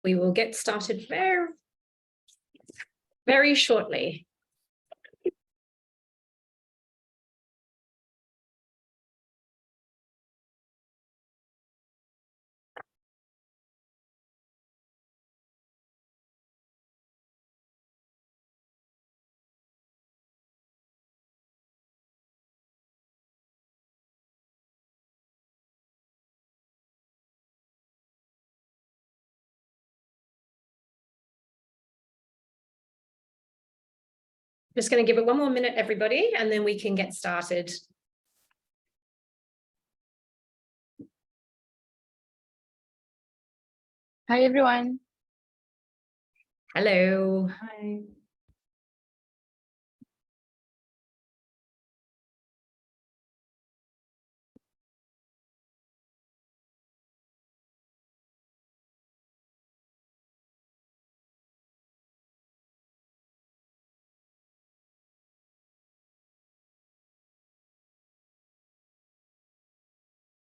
We will get started very shortly. Just going to give it one more minute, everybody, and then we can get started. Hi, everyone. Hello. Hi.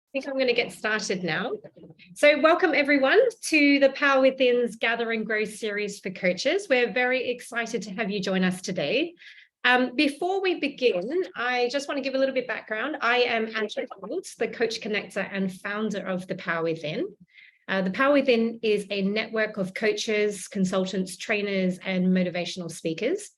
I think I'm going to get started now. So welcome everyone to the Power Within's Gather and Grow series for coaches. We're very excited to have you join us today. Before we begin, I just want to give a little bit of background. I am Angela, the Coach Connector and founder of the Power Within. The Power Within is a network of coaches, consultants, trainers, and motivational speakers.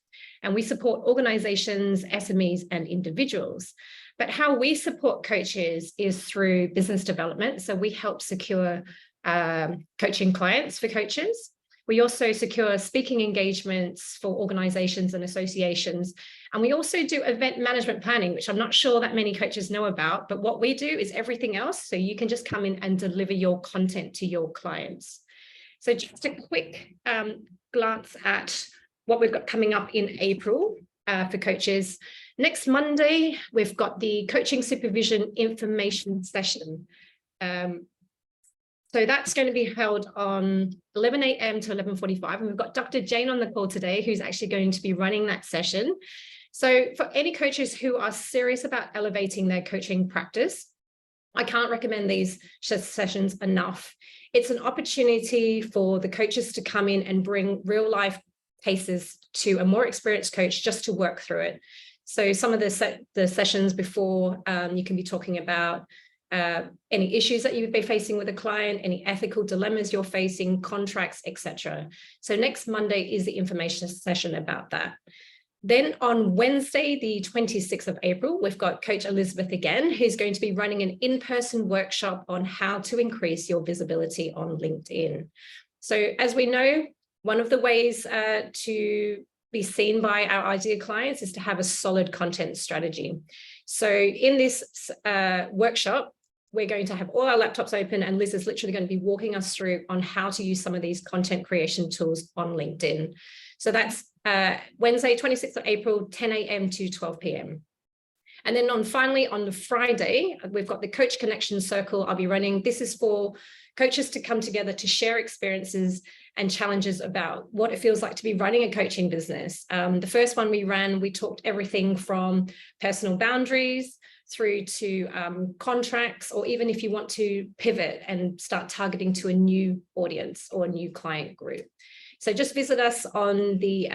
And we support organizations, SMEs, and individuals. But how we support coaches is through business development. So we help secure coaching clients for coaches. We also secure speaking engagements for organizations and associations. And we also do event management planning, which I'm not sure that many coaches know about, but what we do is everything else. So you can just come in and deliver your content to your clients. So just a quick glance at what we've got coming up in April for coaches. Next Monday, we've got the Coaching Supervision Information Session. So that's going to be held on 11 a.m. to 11:45. And we've got Dr. Jane on the call today, who's actually going to be running that session. So for any coaches who are serious about elevating their coaching practice, I can't recommend these sessions enough. It's an opportunity for the coaches to come in and bring real life cases to a more experienced coach just to work through it. So some of the sessions before, you can be talking about any issues that you would be facing with a client, any ethical dilemmas you're facing, contracts, etc. So next Monday is the information session about that. Then on Wednesday, the 26th of April, we've got Coach Elizabeth again, who's going to be running an in-person workshop on how to increase your visibility on LinkedIn. So as we know, one of the ways to be seen by our ideal clients is to have a solid content strategy. So in this workshop, we're going to have all our laptops open and Liz is literally going to be walking us through on how to use some of these content creation tools on LinkedIn. So that's Wednesday, 26th of April, 10 a.m. to 12 p.m. And then finally on the Friday, we've got the Coach Connection Circle I'll be running. This is for coaches to come together to share experiences and challenges about what it feels like to be running a coaching business. The first one we ran, we talked everything from personal boundaries through to contracts, or even if you want to pivot and start targeting to a new audience or a new client group. So just visit us on the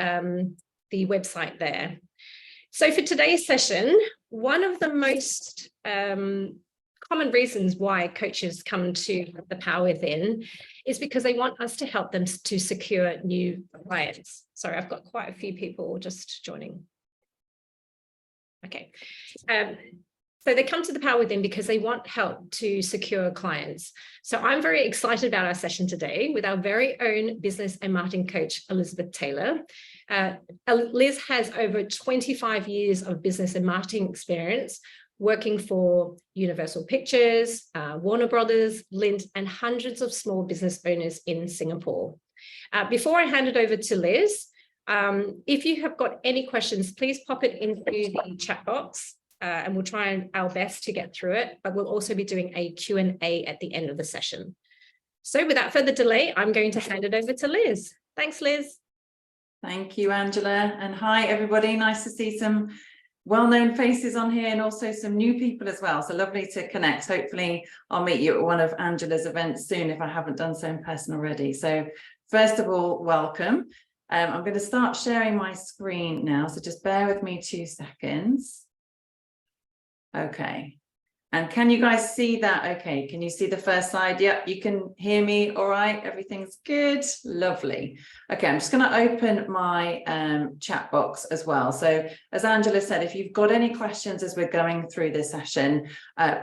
website there. So for today's session, one of the most common reasons why coaches come to the Power Within is because they want us to help them to secure new clients. Sorry, I've got quite a few people just joining. Okay. So they come to the Power Within because they want help to secure clients. So I'm very excited about our session today with our very own business and marketing coach, Elizabeth Taylor. Liz has over 25 years of business and marketing experience working for Universal Pictures, Warner Brothers, Lindt, and hundreds of small business owners in Singapore. Before I hand it over to Liz, if you have got any questions, please pop it into the chat box. And we'll try our best to get through it, but we'll also be doing a Q&A at the end of the session. So without further delay, I'm going to hand it over to Liz. Thanks, Liz. Thank you, Angela. And hi, everybody. Nice to see some well-known faces on here and also some new people as well. So lovely to connect. Hopefully I'll meet you at one of Angela's events soon if I haven't done so in person already. So first of all, welcome. I'm going to start sharing my screen now. So just bear with me 2 seconds. Okay. And can you guys see that? Okay, can you see the first slide? Yep, you can hear me. All right, everything's good. Lovely. Okay, I'm just going to open my chat box as well. So as Angela said, if you've got any questions as we're going through this session,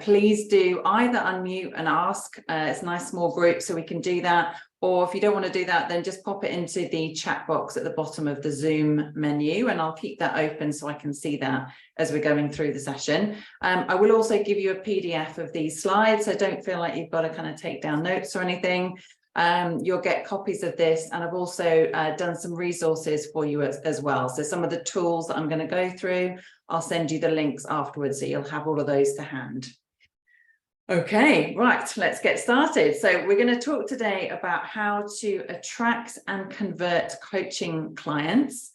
please do either unmute and ask. It's a nice small group, so we can do that. Or if you don't want to do that, then just pop it into the chat box at the bottom of the Zoom menu, and I'll keep that open so I can see that as we're going through the session. I will also give you a PDF of these slides, so don't feel like you've got to kind of take down notes or anything. You'll get copies of this, and I've also done some resources for you as well. So some of the tools that I'm going to go through, I'll send you the links afterwards, so you'll have all of those to hand. Okay, right, let's get started. So we're going to talk today about how to attract and convert coaching clients.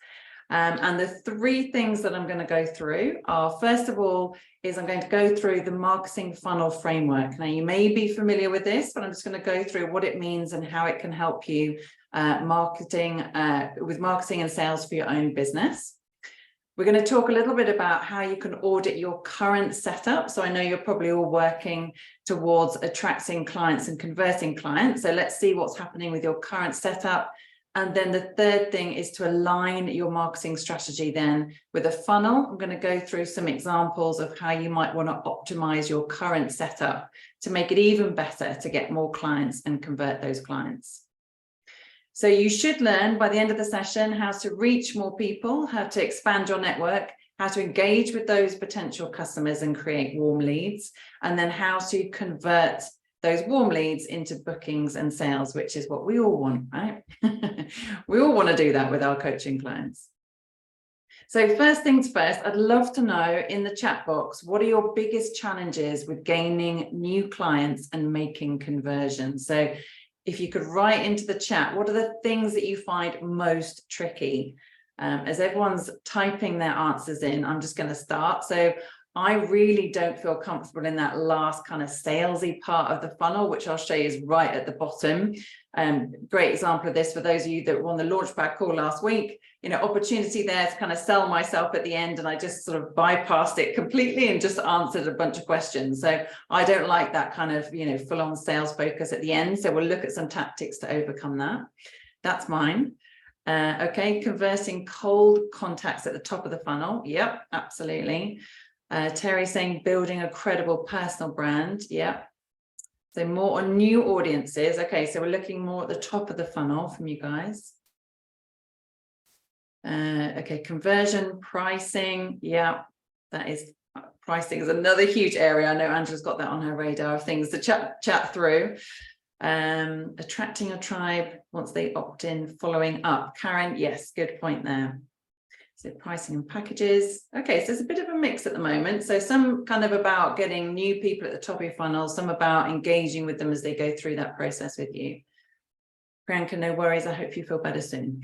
And the 3 things that I'm going to go through are, first of all, is I'm going to go through the marketing funnel framework. Now, you may be familiar with this, but I'm just going to go through what it means and how it can help you with marketing and sales for your own business. We're going to talk a little bit about how you can audit your current setup. So I know you're probably all working towards attracting clients and converting clients. So let's see what's happening with your current setup. And then the third thing is to align your marketing strategy then with a funnel. I'm going to go through some examples of how you might want to optimize your current setup to make it even better to get more clients and convert those clients. So you should learn by the end of the session how to reach more people, how to expand your network, how to engage with those potential customers and create warm leads, and then how to convert those warm leads into bookings and sales, which is what we all want, right? We all want to do that with our coaching clients. So first things first, I'd love to know in the chat box, what are your biggest challenges with gaining new clients and making conversions? So if you could write into the chat, what are the things that you find most tricky? As everyone's typing their answers in, I'm just going to start. So I really don't feel comfortable in that last kind of salesy part of the funnel, which I'll show you is right at the bottom. Great example of this for those of you that were on the Launchpad call last week, opportunity there to kind of sell myself at the end, and I just sort of bypassed it completely and just answered a bunch of questions. So I don't like that kind of, full-on sales focus at the end. So we'll look at some tactics to overcome that. That's mine. Okay, converting cold contacts at the top of the funnel. Yep, absolutely. Terry saying building a credible personal brand. Yep. So more on new audiences. Okay, so we're looking more at the top of the funnel from you guys. Okay, conversion, pricing. Yeah, that is, pricing is another huge area. I know Angela's got that on her radar of things to chat through. Attracting a tribe once they opt in, following up. Karen, yes, good point there. So pricing and packages. Okay, so there's a bit of a mix at the moment. So some kind of about getting new people at the top of your funnel, some about engaging with them as they go through that process with you. Priyanka, no worries. I hope you feel better soon.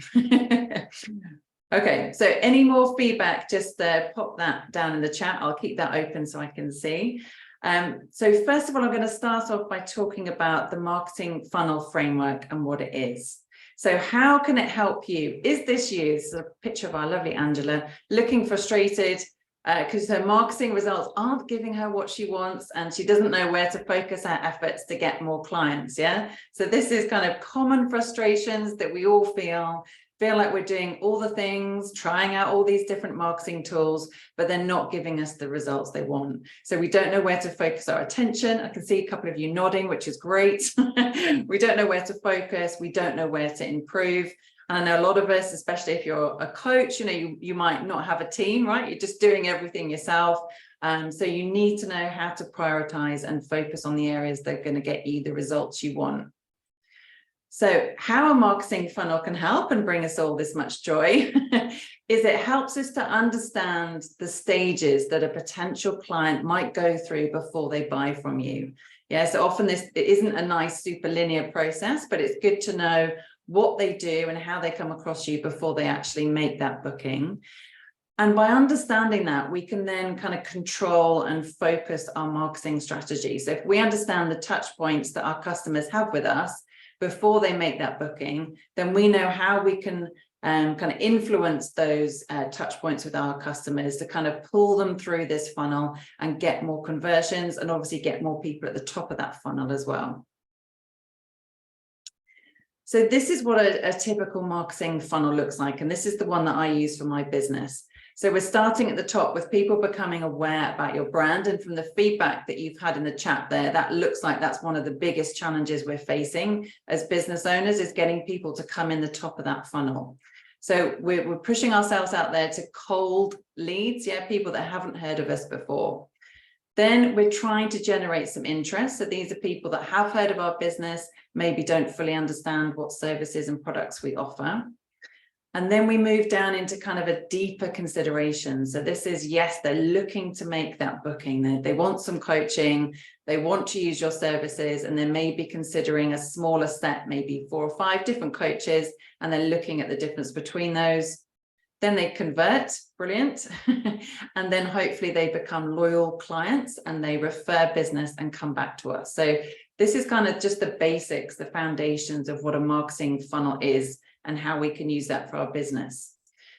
Okay, so any more feedback, just pop that down in the chat. I'll keep that open so I can see. So first of all, I'm going to start off by talking about the marketing funnel framework and what it is. So how can it help you? Is this you? This is a picture of our lovely Angela looking frustrated because her marketing results aren't giving her what she wants and she doesn't know where to focus her efforts to get more clients. Yeah. So this is kind of common frustrations that we all feel like we're doing all the things, trying out all these different marketing tools, but they're not giving us the results they want. So we don't know where to focus our attention. I can see a couple of you nodding, which is great. We don't know where to focus. We don't know where to improve. And I know a lot of us, especially if you're a coach, you might not have a team, right? You're just doing everything yourself. So you need to know how to prioritize and focus on the areas that are going to get you the results you want. So how a marketing funnel can help and bring us all this much joy is it helps us to understand the stages that a potential client might go through before they buy from you. Yeah, so often it isn't a nice super linear process, but it's good to know what they do and how they come across you before they actually make that booking. And by understanding that, we can then kind of control and focus our marketing strategy. So if we understand the touch points that our customers have with us before they make that booking, then we know how we can kind of influence those touch points with our customers to kind of pull them through this funnel and get more conversions, and obviously get more people at the top of that funnel as well. So this is what a typical marketing funnel looks like, and this is the one that I use for my business. So we're starting at the top with people becoming aware about your brand, and from the feedback that you've had in the chat there, that looks like that's one of the biggest challenges we're facing as business owners, is getting people to come in the top of that funnel. So we're pushing ourselves out there to cold leads, people that haven't heard of us before. Then we're trying to generate some interest. So these are people that have heard of our business, maybe don't fully understand what services and products we offer. And then we move down into kind of a deeper consideration. So this is, yes, they're looking to make that booking. They want some coaching, they want to use your services, and they may be considering a smaller set, maybe 4 or 5 different coaches, and they're looking at the difference between those. Then they convert, brilliant. And then hopefully they become loyal clients and they refer business and come back to us. So this is kind of just the basics, the foundations of what a marketing funnel is and how we can use that for our business.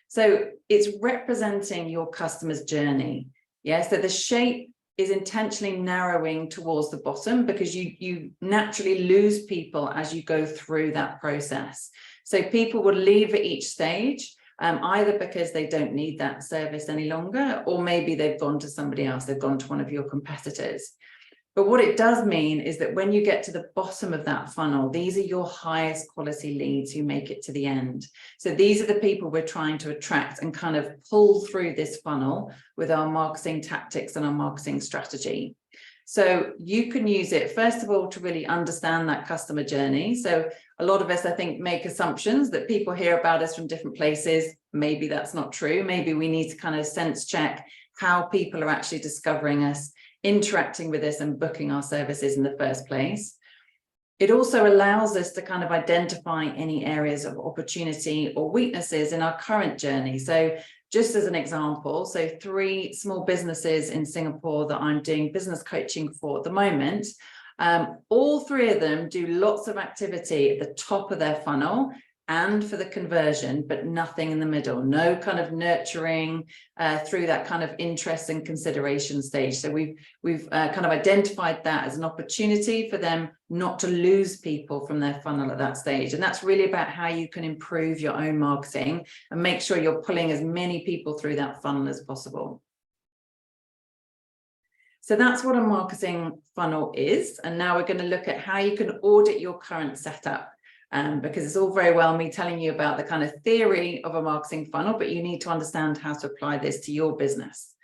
So it's representing your customer's journey. So the shape is intentionally narrowing towards the bottom, because you naturally lose people as you go through that process. So people will leave at each stage, either because they don't need that service any longer, or maybe they've gone to somebody else, they've gone to one of your competitors. But what it does mean is that when you get to the bottom of that funnel, these are your highest quality leads who make it to the end. So these are the people we're trying to attract and kind of pull through this funnel with our marketing tactics and our marketing strategy. So you can use it, first of all, to really understand that customer journey. So a lot of us, I think, make assumptions that people hear about us from different places. Maybe that's not true. Maybe we need to kind of sense check how people are actually discovering us, interacting with us, and booking our services in the first place. It also allows us to kind of identify any areas of opportunity or weaknesses in our current journey. So just as an example, so 3 small businesses in Singapore that I'm doing business coaching for at the moment, all 3 of them do lots of activity at the top of their funnel and for the conversion, but nothing in the middle, no kind of nurturing through that kind of interest and consideration stage. So we've kind of identified that as an opportunity for them not to lose people from their funnel at that stage. And that's really about how you can improve your own marketing and make sure you're pulling as many people through that funnel as possible. So that's what a marketing funnel is. And now we're going to look at how you can audit your current setup. Because it's all very well me telling you about the kind of theory of a marketing funnel, but you need to understand how to apply this to your business.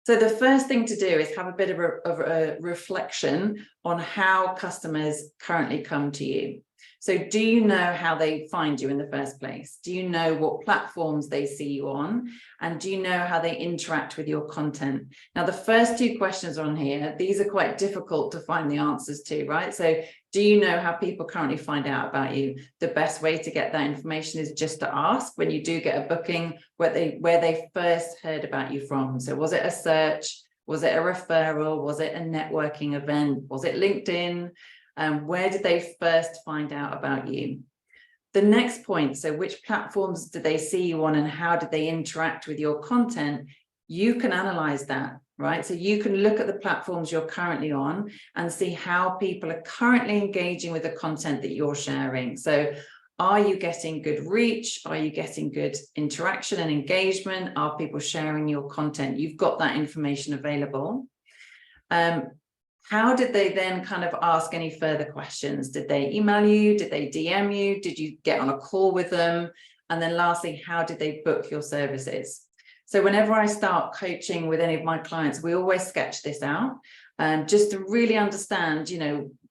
So the first thing to do is have a bit of a reflection on how customers currently come to you. So do you know how they find you in the first place? Do you know what platforms they see you on? And do you know how they interact with your content? Now, the first 2 questions on here, these are quite difficult to find the answers to, right? So do you know how people currently find out about you? The best way to get that information is just to ask when you do get a booking where they first heard about you from. So was it a search? Was it a referral? Was it a networking event? Was it LinkedIn? Where did they first find out about you? The next point, so which platforms did they see you on and how did they interact with your content? You can analyze that, right? So you can look at the platforms you're currently on and see how people are currently engaging with the content that you're sharing. So are you getting good reach? Are you getting good interaction and engagement? Are people sharing your content? You've got that information available. How did they then kind of ask any further questions? Did they email you? Did they DM you? Did you get on a call with them? And then lastly, how did they book your services? So whenever I start coaching with any of my clients, we always sketch this out just to really understand,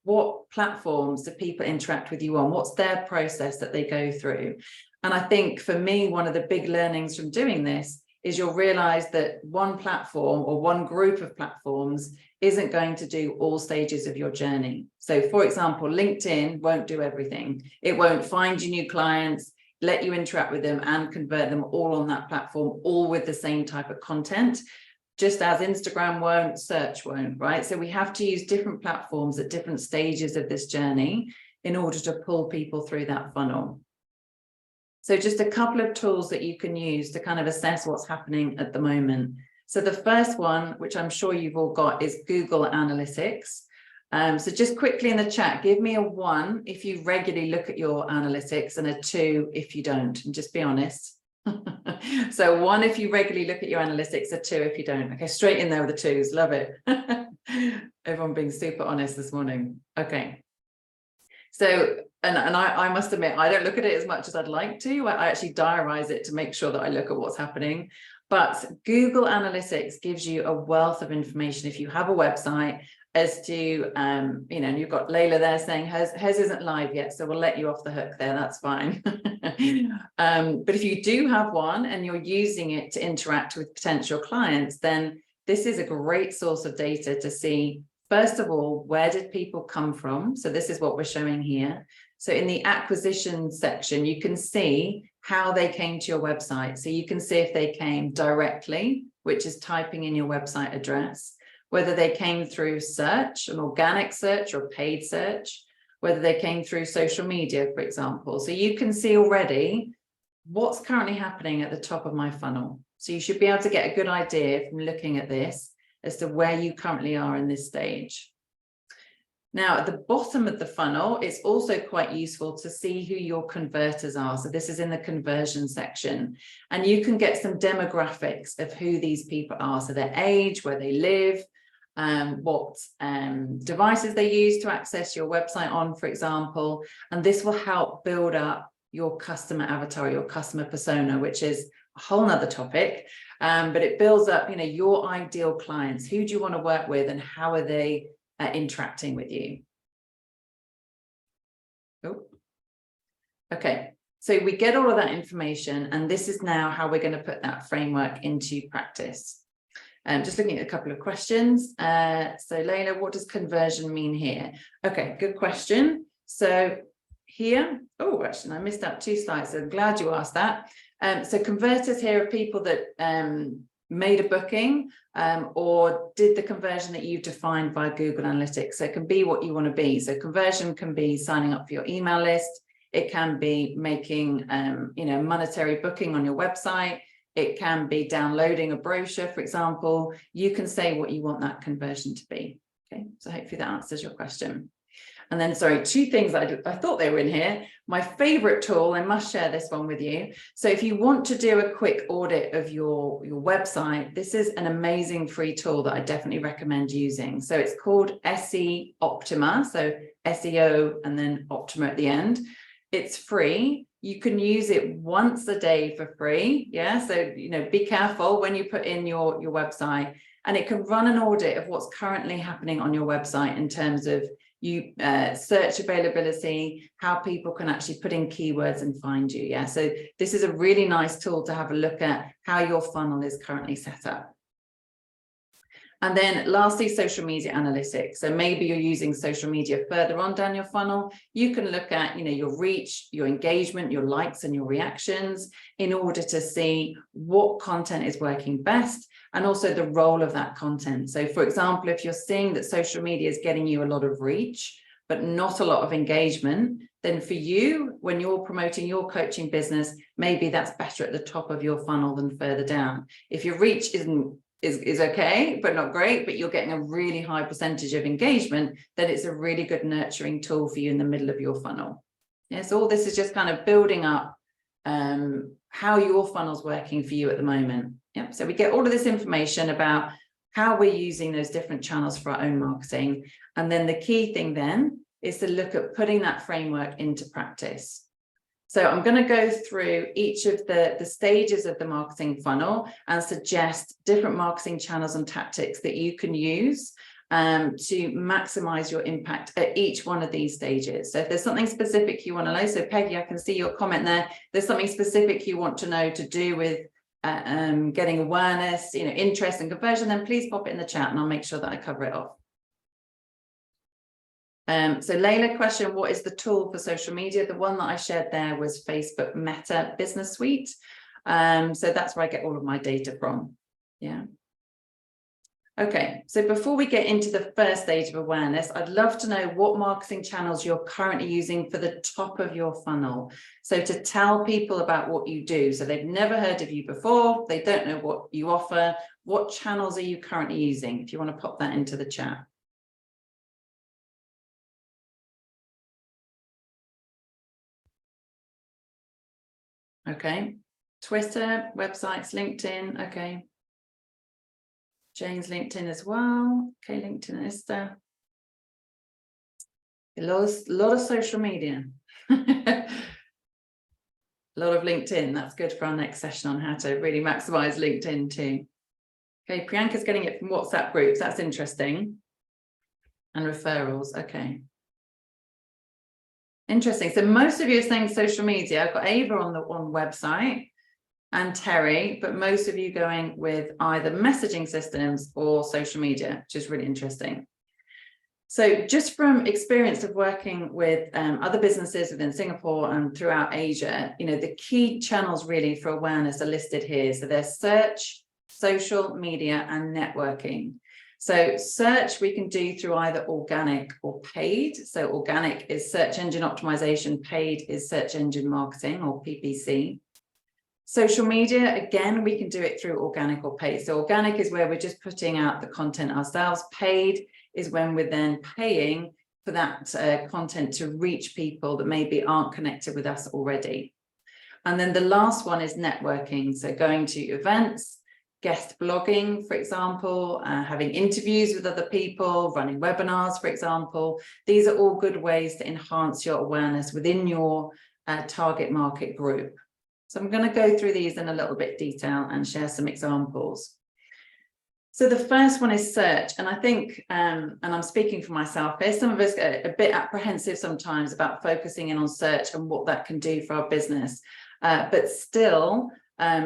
what platforms do people interact with you on? What's their process that they go through? And I think for me, one of the big learnings from doing this is you'll realize that one platform or one group of platforms isn't going to do all stages of your journey. So for example, LinkedIn won't do everything. It won't find you new clients. let you interact with them and convert them all on that platform, all with the same type of content. Just as Instagram won't, search won't, right? So we have to use different platforms at different stages of this journey in order to pull people through that funnel. So just a couple of tools that you can use to kind of assess what's happening at the moment. So the first one, which I'm sure you've all got, is Google Analytics. So just quickly in the chat, give me a 1 if you regularly look at your analytics and a 2 if you don't, and just be honest. So 1 if you regularly look at your analytics, a 2 if you don't. Okay, straight in there with the 2s, love it. Everyone being super honest this morning. Okay. So, and I must admit, I don't look at it as much as I'd like to. I actually diarize it to make sure that I look at what's happening. But Google Analytics gives you a wealth of information if you have a website as to, you know, and you've got Layla there saying hers isn't live yet, so we'll let you off the hook there, that's fine. But if you do have one and you're using it to interact with potential clients, then this is a great source of data to see, first of all, where did people come from? So this is what we're showing here. So in the acquisition section, you can see how they came to your website. So you can see if they came directly, which is typing in your website address, whether they came through search, an organic search or paid search, whether they came through social media, for example. So you can see already what's currently happening at the top of my funnel. So you should be able to get a good idea from looking at this as to where you currently are in this stage. Now, at the bottom of the funnel, it's also quite useful to see who your converters are. So this is in the conversion section, and you can get some demographics of who these people are. So their age, where they live, what devices they use to access your website on, for example, and this will help build up your customer avatar, your customer persona, which is a whole nother topic, but it builds up, you know, your ideal clients. Who do you want to work with and how are they interacting with you? Oh, okay. So we get all of that information, and this is now how we're going to put that framework into practice. Just looking at a couple of questions. So Layla, what does conversion mean here? Okay, good question. So here, oh, actually, I missed out 2 slides. So I'm glad you asked that. So converters here are people that made a booking or did the conversion that you've defined by Google Analytics. So it can be what you want to be. So conversion can be signing up for your email list. It can be making, you know, monetary booking on your website. It can be downloading a brochure, for example. You can say what you want that conversion to be. Okay, so hopefully that answers your question. And then, sorry, 2 things I thought they were in here. My favorite tool, I must share this one with you. So if you want to do a quick audit of your website, this is an amazing free tool that I definitely recommend using. So it's called SE Optima, so SEO and then Optima at the end. It's free. You can use it once a day for free. Yeah, so, you know, be careful when you put in your website, and it can run an audit of what's currently happening on your website in terms of search availability, how people can actually put in keywords and find you. Yeah, so this is a really nice tool to have a look at how your funnel is currently set up. And then lastly, social media analytics. So maybe you're using social media further on down your funnel. You can look at, you know, your reach, your engagement, your likes and your reactions in order to see what content is working best and also the role of that content. So for example, if you're seeing that social media is getting you a lot of reach, but not a lot of engagement, then for you, when you're promoting your coaching business, maybe that's better at the top of your funnel than further down. If your reach is okay, but not great, but you're getting a really high percentage of engagement, then it's a really good nurturing tool for you in the middle of your funnel. Yeah, so all this is just kind of building up how your funnel's working for you at the moment. Yeah, so we get all of this information about how we're using those different channels for our own marketing. And then the key thing then is to look at putting that framework into practice. So I'm going to go through each of the stages of the marketing funnel and suggest different marketing channels and tactics that you can use to maximize your impact at each one of these stages. So if there's something specific you want to know, so Peggy, I can see your comment there. There's something specific you want to know to do with getting awareness, you know, interest and conversion, then please pop it in the chat and I'll make sure that I cover it off. So Layla question, what is the tool for social media? The one that I shared there was Facebook Meta Business Suite. So that's where I get all of my data from. Yeah. Okay, so before we get into the first stage of awareness, I'd love to know what marketing channels you're currently using for the top of your funnel. So to tell people about what you do. So they've never heard of you before, they don't know what you offer. What channels are you currently using? If you want to pop that into the chat. Okay, Twitter, websites, LinkedIn, okay. Jane's LinkedIn as well. Okay, LinkedIn Insta. A lot of social media. A lot of LinkedIn. That's good for our next session on how to really maximize LinkedIn too. Okay, Priyanka's getting it from WhatsApp groups. That's interesting. And referrals. Okay. Interesting. So most of you are saying social media. I've got Ava on the website and Terry, but most of you going with either messaging systems or social media, which is really interesting. So just from experience of working with other businesses within Singapore and throughout Asia, you know, the key channels really for awareness are listed here. So there's search, social media, and networking. So search we can do through either organic or paid. So organic is search engine optimization, paid is search engine marketing or PPC. Social media, again, we can do it through organic or paid. So organic is where we're just putting out the content ourselves. Paid is when we're then paying for that content to reach people that maybe aren't connected with us already. And then the last one is networking. So going to events, guest blogging, for example, having interviews with other people, running webinars, for example. These are all good ways to enhance your awareness within your target market group. So I'm going to go through these in a little bit detail and share some examples. So the first one is search. And I think, and I'm speaking for myself here, some of us get a bit apprehensive sometimes about focusing in on search and what that can do for our business. But still,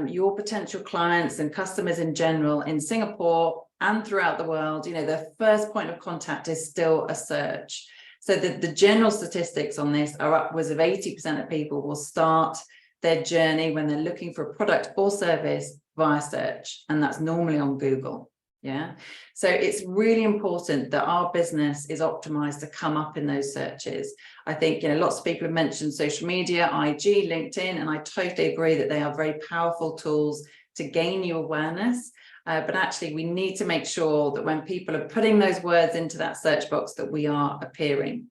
your potential clients and customers in general in Singapore and throughout the world, you know, their first point of contact is still a search. So the general statistics on this are upwards of 80% of people will start their journey when they're looking for a product or service via search, and that's normally on Google. Yeah, so it's really important that our business is optimized to come up in those searches. I think, you know, lots of people have mentioned social media, IG, LinkedIn, and I totally agree that they are very powerful tools to gain you awareness. But actually, we need to make sure that when people are putting those words into that search box that we are appearing.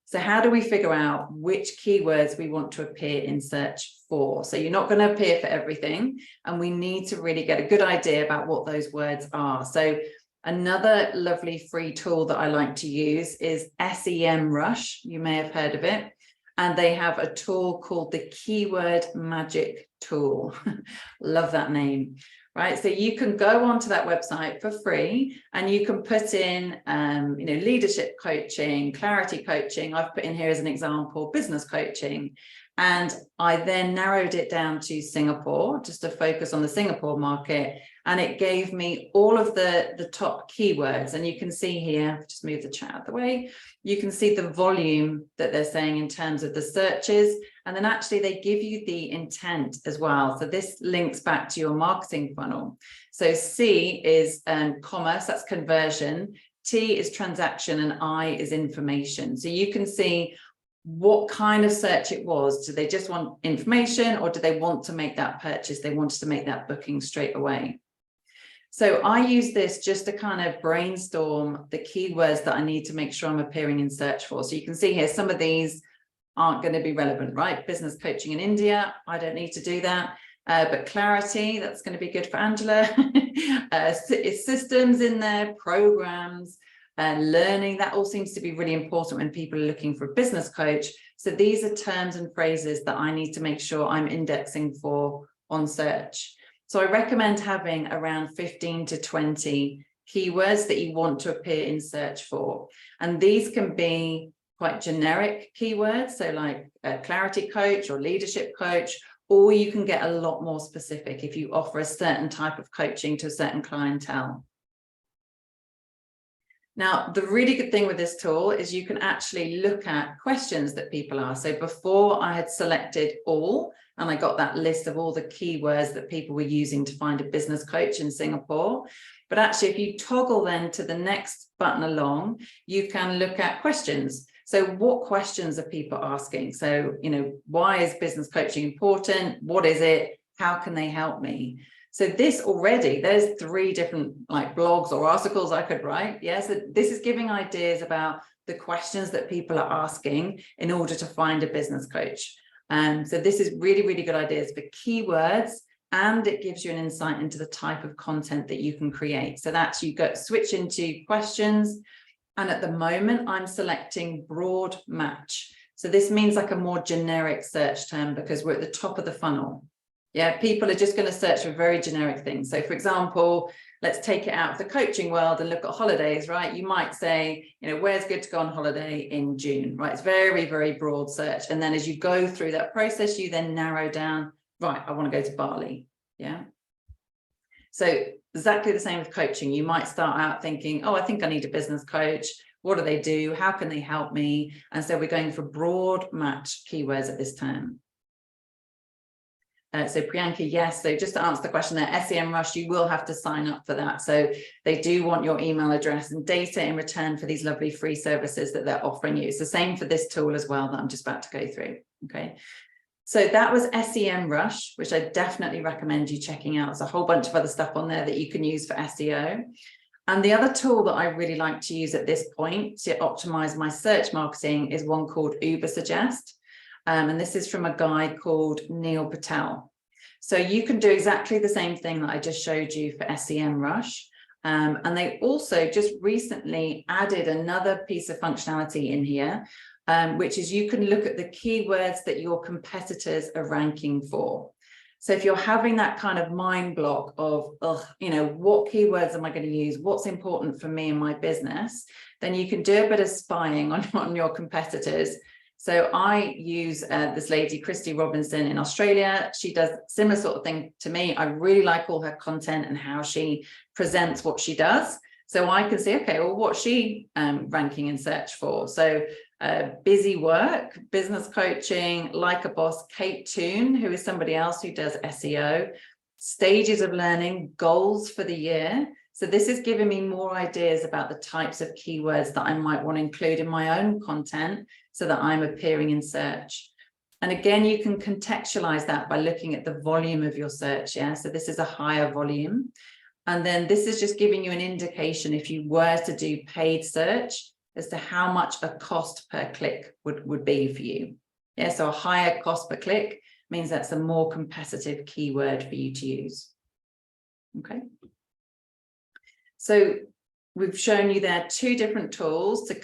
So how do we figure out which keywords we want to appear in search for? So you're not going to appear for everything, and we need to really get a good idea about what those words are. So another lovely free tool that I like to use is SEMrush. You may have heard of it. And they have a tool called the Keyword Magic Tool. Love that name. Right, so you can go onto that website for free and you can put in, you know, leadership coaching, clarity coaching. I've put in here as an example, business coaching. And I then narrowed it down to Singapore, just to focus on the Singapore market. And it gave me all of the top keywords. And you can see here, just move the chat out of the way. You can see the volume that they're saying in terms of the searches. And then actually they give you the intent as well. So this links back to your marketing funnel. So C is commerce, that's conversion. T is transaction, and I is information. So you can see what kind of search it was. Do they just want information, or do they want to make that purchase? They wanted to make that booking straight away. So I use this just to kind of brainstorm the keywords that I need to make sure I'm appearing in search for. So you can see here, some of these aren't going to be relevant, right? Business coaching in India, I don't need to do that. But clarity, that's going to be good for Angela. Systems in there, programs, learning, that all seems to be really important when people are looking for a business coach. So these are terms and phrases that I need to make sure I'm indexing for on search. So I recommend having around 15 to 20 keywords that you want to appear in search for. And these can be quite generic keywords, so like a clarity coach or leadership coach, or you can get a lot more specific if you offer a certain type of coaching to a certain clientele. Now, the really good thing with this tool is you can actually look at questions that people ask. So before I had selected all, and I got that list of all the keywords that people were using to find a business coach in Singapore. But actually, if you toggle then to the next button along, you can look at questions. So what questions are people asking? So, why is business coaching important? What is it? How can they help me? So this already, there's 3 different like blogs or articles I could write. Yes, so this is giving ideas about the questions that people are asking in order to find a business coach. So this is really, really good ideas for keywords, and it gives you an insight into the type of content that you can create. So that's you go switch into questions. And at the moment, I'm selecting broad match. So this means like a more generic search term because we're at the top of the funnel. Yeah, people are just going to search for very generic things. So for example, let's take it out of the coaching world and look at holidays, right? You might say, where's good to go on holiday in June, right? It's very, very broad search. And then as you go through that process, you then narrow down, right, I want to go to Bali. Yeah. So exactly the same with coaching. You might start out thinking, oh, I think I need a business coach. What do they do? How can they help me? And so we're going for broad match keywords at this time. So Priyanka, yes. So just to answer the question there, SEMrush, you will have to sign up for that. So they do want your email address and data in return for these lovely free services that they're offering you. It's the same for this tool as well that I'm just about to go through. Okay. So that was SEMrush, which I definitely recommend you checking out. There's a whole bunch of other stuff on there that you can use for SEO. And the other tool that I really like to use at this point to optimize my search marketing is one called Ubersuggest. And this is from a guy called Neil Patel. So you can do exactly the same thing that I just showed you for SEMrush. And they also just recently added another piece of functionality in here, which is you can look at the keywords that your competitors are ranking for. So if you're having that kind of mind block of, what keywords am I going to use? What's important for me and my business? Then you can do a bit of spying on your competitors. So I use this lady, Christy Robinson in Australia. She does similar sort of thing to me. I really like all her content and how she presents what she does. So I can see, okay, well, what's she ranking in search for? So busy work, business coaching, like a boss, Kate Toon, who is somebody else who does SEO, stages of learning, goals for the year. So this is giving me more ideas about the types of keywords that I might want to include in my own content so that I'm appearing in search. And again, you can contextualize that by looking at the volume of your search. Yeah, so this is a higher volume. And then this is just giving you an indication if you were to do paid search as to how much a cost per click would be for you. Yeah, so a higher cost per click means that's a more competitive keyword for you to use. Okay. So we've shown you there 2 different tools to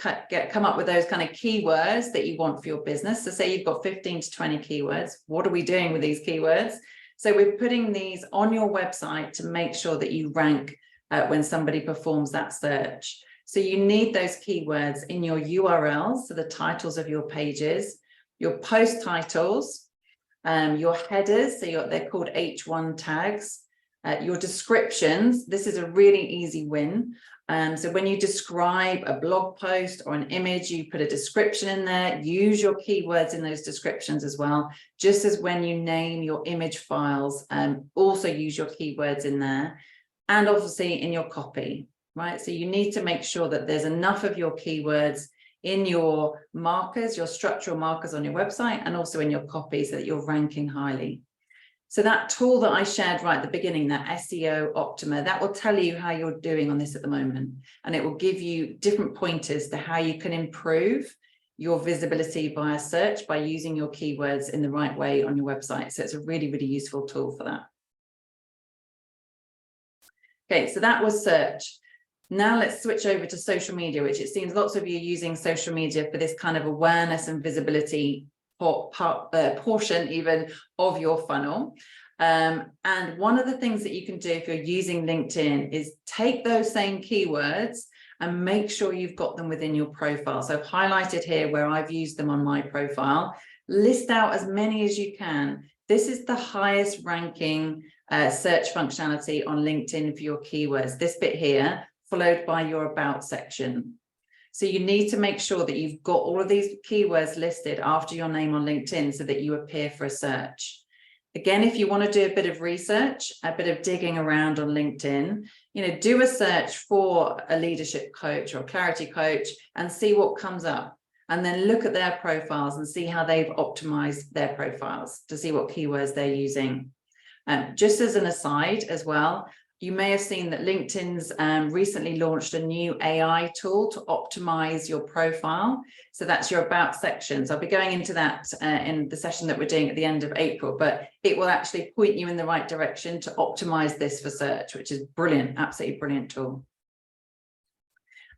come up with those kind of keywords that you want for your business. So say you've got 15 to 20 keywords. What are we doing with these keywords? So we're putting these on your website to make sure that you rank when somebody performs that search. So you need those keywords in your URLs, so the titles of your pages, your post titles, your headers, so they're called H1 tags, your descriptions. This is a really easy win. So when you describe a blog post or an image, you put a description in there, use your keywords in those descriptions as well, just as when you name your image files, also use your keywords in there, and obviously in your copy, right? So you need to make sure that there's enough of your keywords in your markers, your structural markers on your website, and also in your copy so that you're ranking highly. So that tool that I shared right at the beginning, that SEO Optima, that will tell you how you're doing on this at the moment. And it will give you different pointers to how you can improve your visibility via search by using your keywords in the right way on your website. So it's a really, really useful tool for that. Okay, so that was search. Now let's switch over to social media, which it seems lots of you are using social media for this kind of awareness and visibility portion even of your funnel. And one of the things that you can do if you're using LinkedIn is take those same keywords and make sure you've got them within your profile. So I've highlighted here where I've used them on my profile. List out as many as you can. This is the highest ranking search functionality on LinkedIn for your keywords. This bit here, followed by your about section. So you need to make sure that you've got all of these keywords listed after your name on LinkedIn so that you appear for a search. Again, if you want to do a bit of research, a bit of digging around on LinkedIn, do a search for a leadership coach or a clarity coach and see what comes up. And then look at their profiles and see how they've optimized their profiles to see what keywords they're using. Just as an aside as well, you may have seen that LinkedIn's recently launched a new AI tool to optimize your profile. So that's your about section. So I'll be going into that in the session that we're doing at the end of April, but it will actually point you in the right direction to optimize this for search, which is brilliant, absolutely brilliant tool.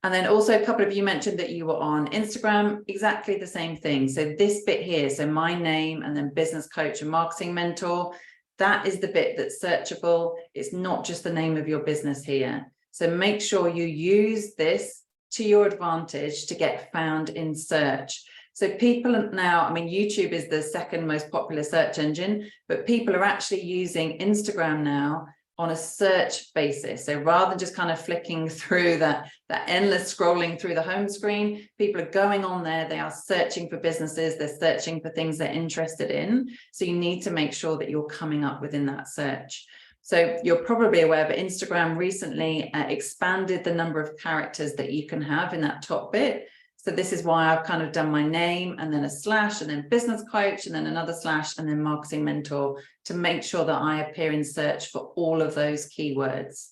And then also a couple of you mentioned that you were on Instagram, exactly the same thing. So this bit here, so my name and then business coach and marketing mentor, that is the bit that's searchable. It's not just the name of your business here. So make sure you use this to your advantage to get found in search. So people now, YouTube is the second most popular search engine, but people are actually using Instagram now on a search basis. So rather than just kind of flicking through that endless scrolling through the home screen, people are going on there, they are searching for businesses, they're searching for things they're interested in. So you need to make sure that you're coming up within that search. So you're probably aware, but Instagram recently expanded the number of characters that you can have in that top bit. So this is why I've kind of done my name and then a slash and then business coach and then another slash and then marketing mentor to make sure that I appear in search for all of those keywords.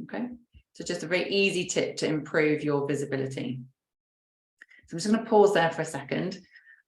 Okay, so just a very easy tip to improve your visibility. So I'm just going to pause there for a second.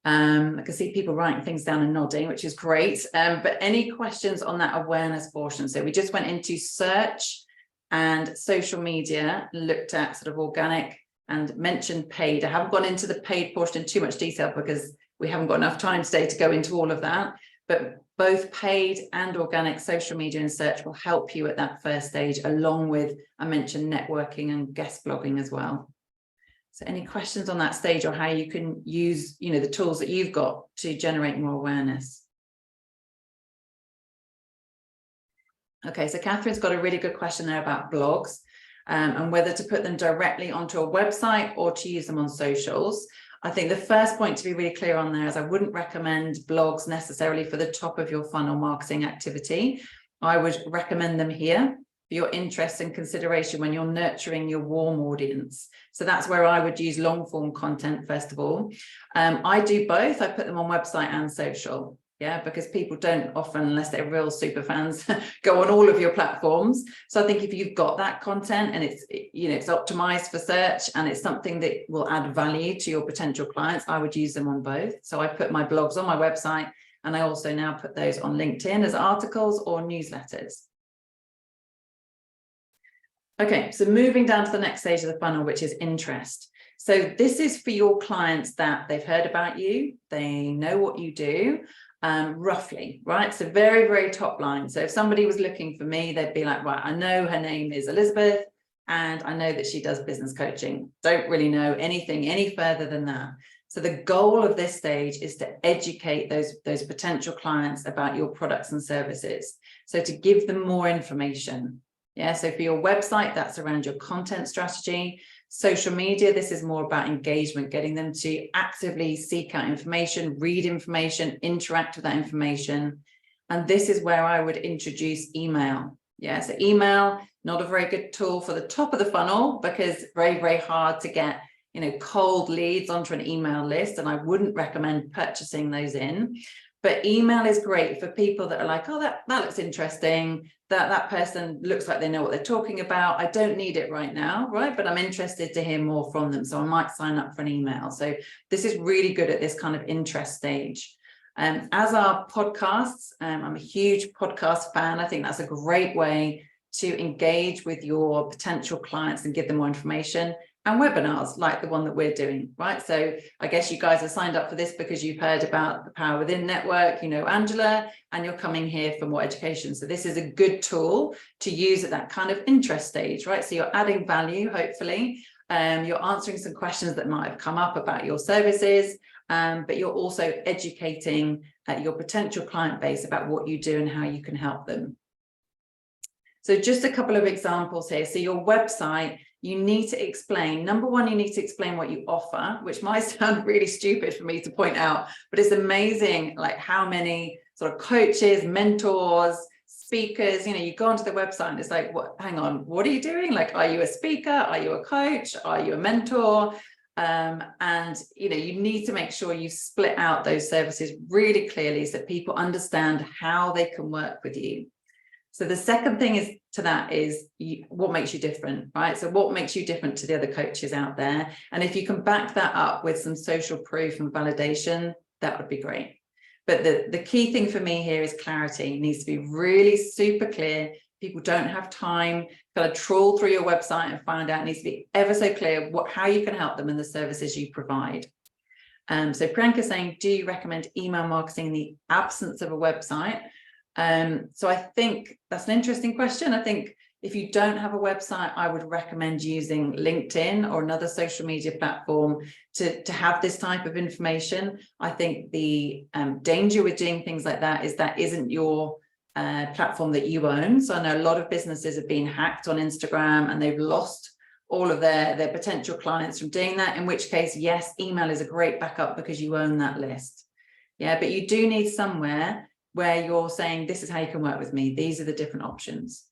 I can see people writing things down and nodding, which is great. But any questions on that awareness portion? So we just went into search and social media, looked at sort of organic and mentioned paid. I haven't gone into the paid portion in too much detail because we haven't got enough time today to go into all of that, but both paid and organic social media and search will help you at that first stage, along with, I mentioned networking and guest blogging as well. So any questions on that stage or how you can use, the tools that you've got to generate more awareness? Okay, so Catherine's got a really good question there about blogs. And whether to put them directly onto a website or to use them on socials. I think the first point to be really clear on there is I wouldn't recommend blogs necessarily for the top of your funnel marketing activity. I would recommend them here for your interest and consideration when you're nurturing your warm audience. So that's where I would use long form content, first of all. I do both. I put them on website and social. Yeah, because people don't often, unless they're real super fans, go on all of your platforms. So I think if you've got that content and it's, it's optimized for search and it's something that will add value to your potential clients, I would use them on both. So I put my blogs on my website and I also now put those on LinkedIn as articles or newsletters. Okay, so moving down to the next stage of the funnel, which is interest. So this is for your clients that they've heard about you, they know what you do. Roughly, right? So very, very top line. So if somebody was looking for me, they'd be like, right, I know her name is Elizabeth and I know that she does business coaching. Don't really know anything any further than that. So the goal of this stage is to educate those potential clients about your products and services. So to give them more information. Yeah, so for your website, that's around your content strategy. Social media, this is more about engagement, getting them to actively seek out information, read information, interact with that information. And this is where I would introduce email. Yeah, so email, not a very good tool for the top of the funnel because it's very, very hard to get, cold leads onto an email list. And I wouldn't recommend purchasing those in. But email is great for people that are like, oh, that looks interesting. That person looks like they know what they're talking about. I don't need it right now, right? But I'm interested to hear more from them. So I might sign up for an email. So this is really good at this kind of interest stage. As are podcasts, I'm a huge podcast fan. I think that's a great way to engage with your potential clients and give them more information. And webinars like the one that we're doing, right? So I guess you guys have signed up for this because you've heard about the Power Within Network, Angela, and you're coming here for more education. So this is a good tool to use at that kind of interest stage, right? So you're adding value, hopefully. You're answering some questions that might have come up about your services, but you're also educating your potential client base about what you do and how you can help them. So just a couple of examples here. So your website, you need to explain, number one, you need to explain what you offer, which might sound really stupid for me to point out, but it's amazing like how many sort of coaches, mentors, speakers, you go onto the website and it's like, what, hang on, what are you doing? Like, are you a speaker? Are you a coach? Are you a mentor? And you need to make sure you split out those services really clearly so that people understand how they can work with you. So the second thing is what makes you different, right? So what makes you different to the other coaches out there? And if you can back that up with some social proof and validation, that would be great. But the key thing for me here is clarity. It needs to be really super clear. People don't have time to trawl through your website and find out. It needs to be ever so clear how you can help them and the services you provide. So Priyanka is saying, do you recommend email marketing in the absence of a website? So I think that's an interesting question. I think if you don't have a website, I would recommend using LinkedIn or another social media platform to have this type of information. I think the danger with doing things like that is that isn't your platform that you own. So I know a lot of businesses have been hacked on Instagram and they've lost all of their potential clients from doing that, in which case, yes, email is a great backup because you own that list. Yeah, but you do need somewhere where you're saying, this is how you can work with me. These are the different options.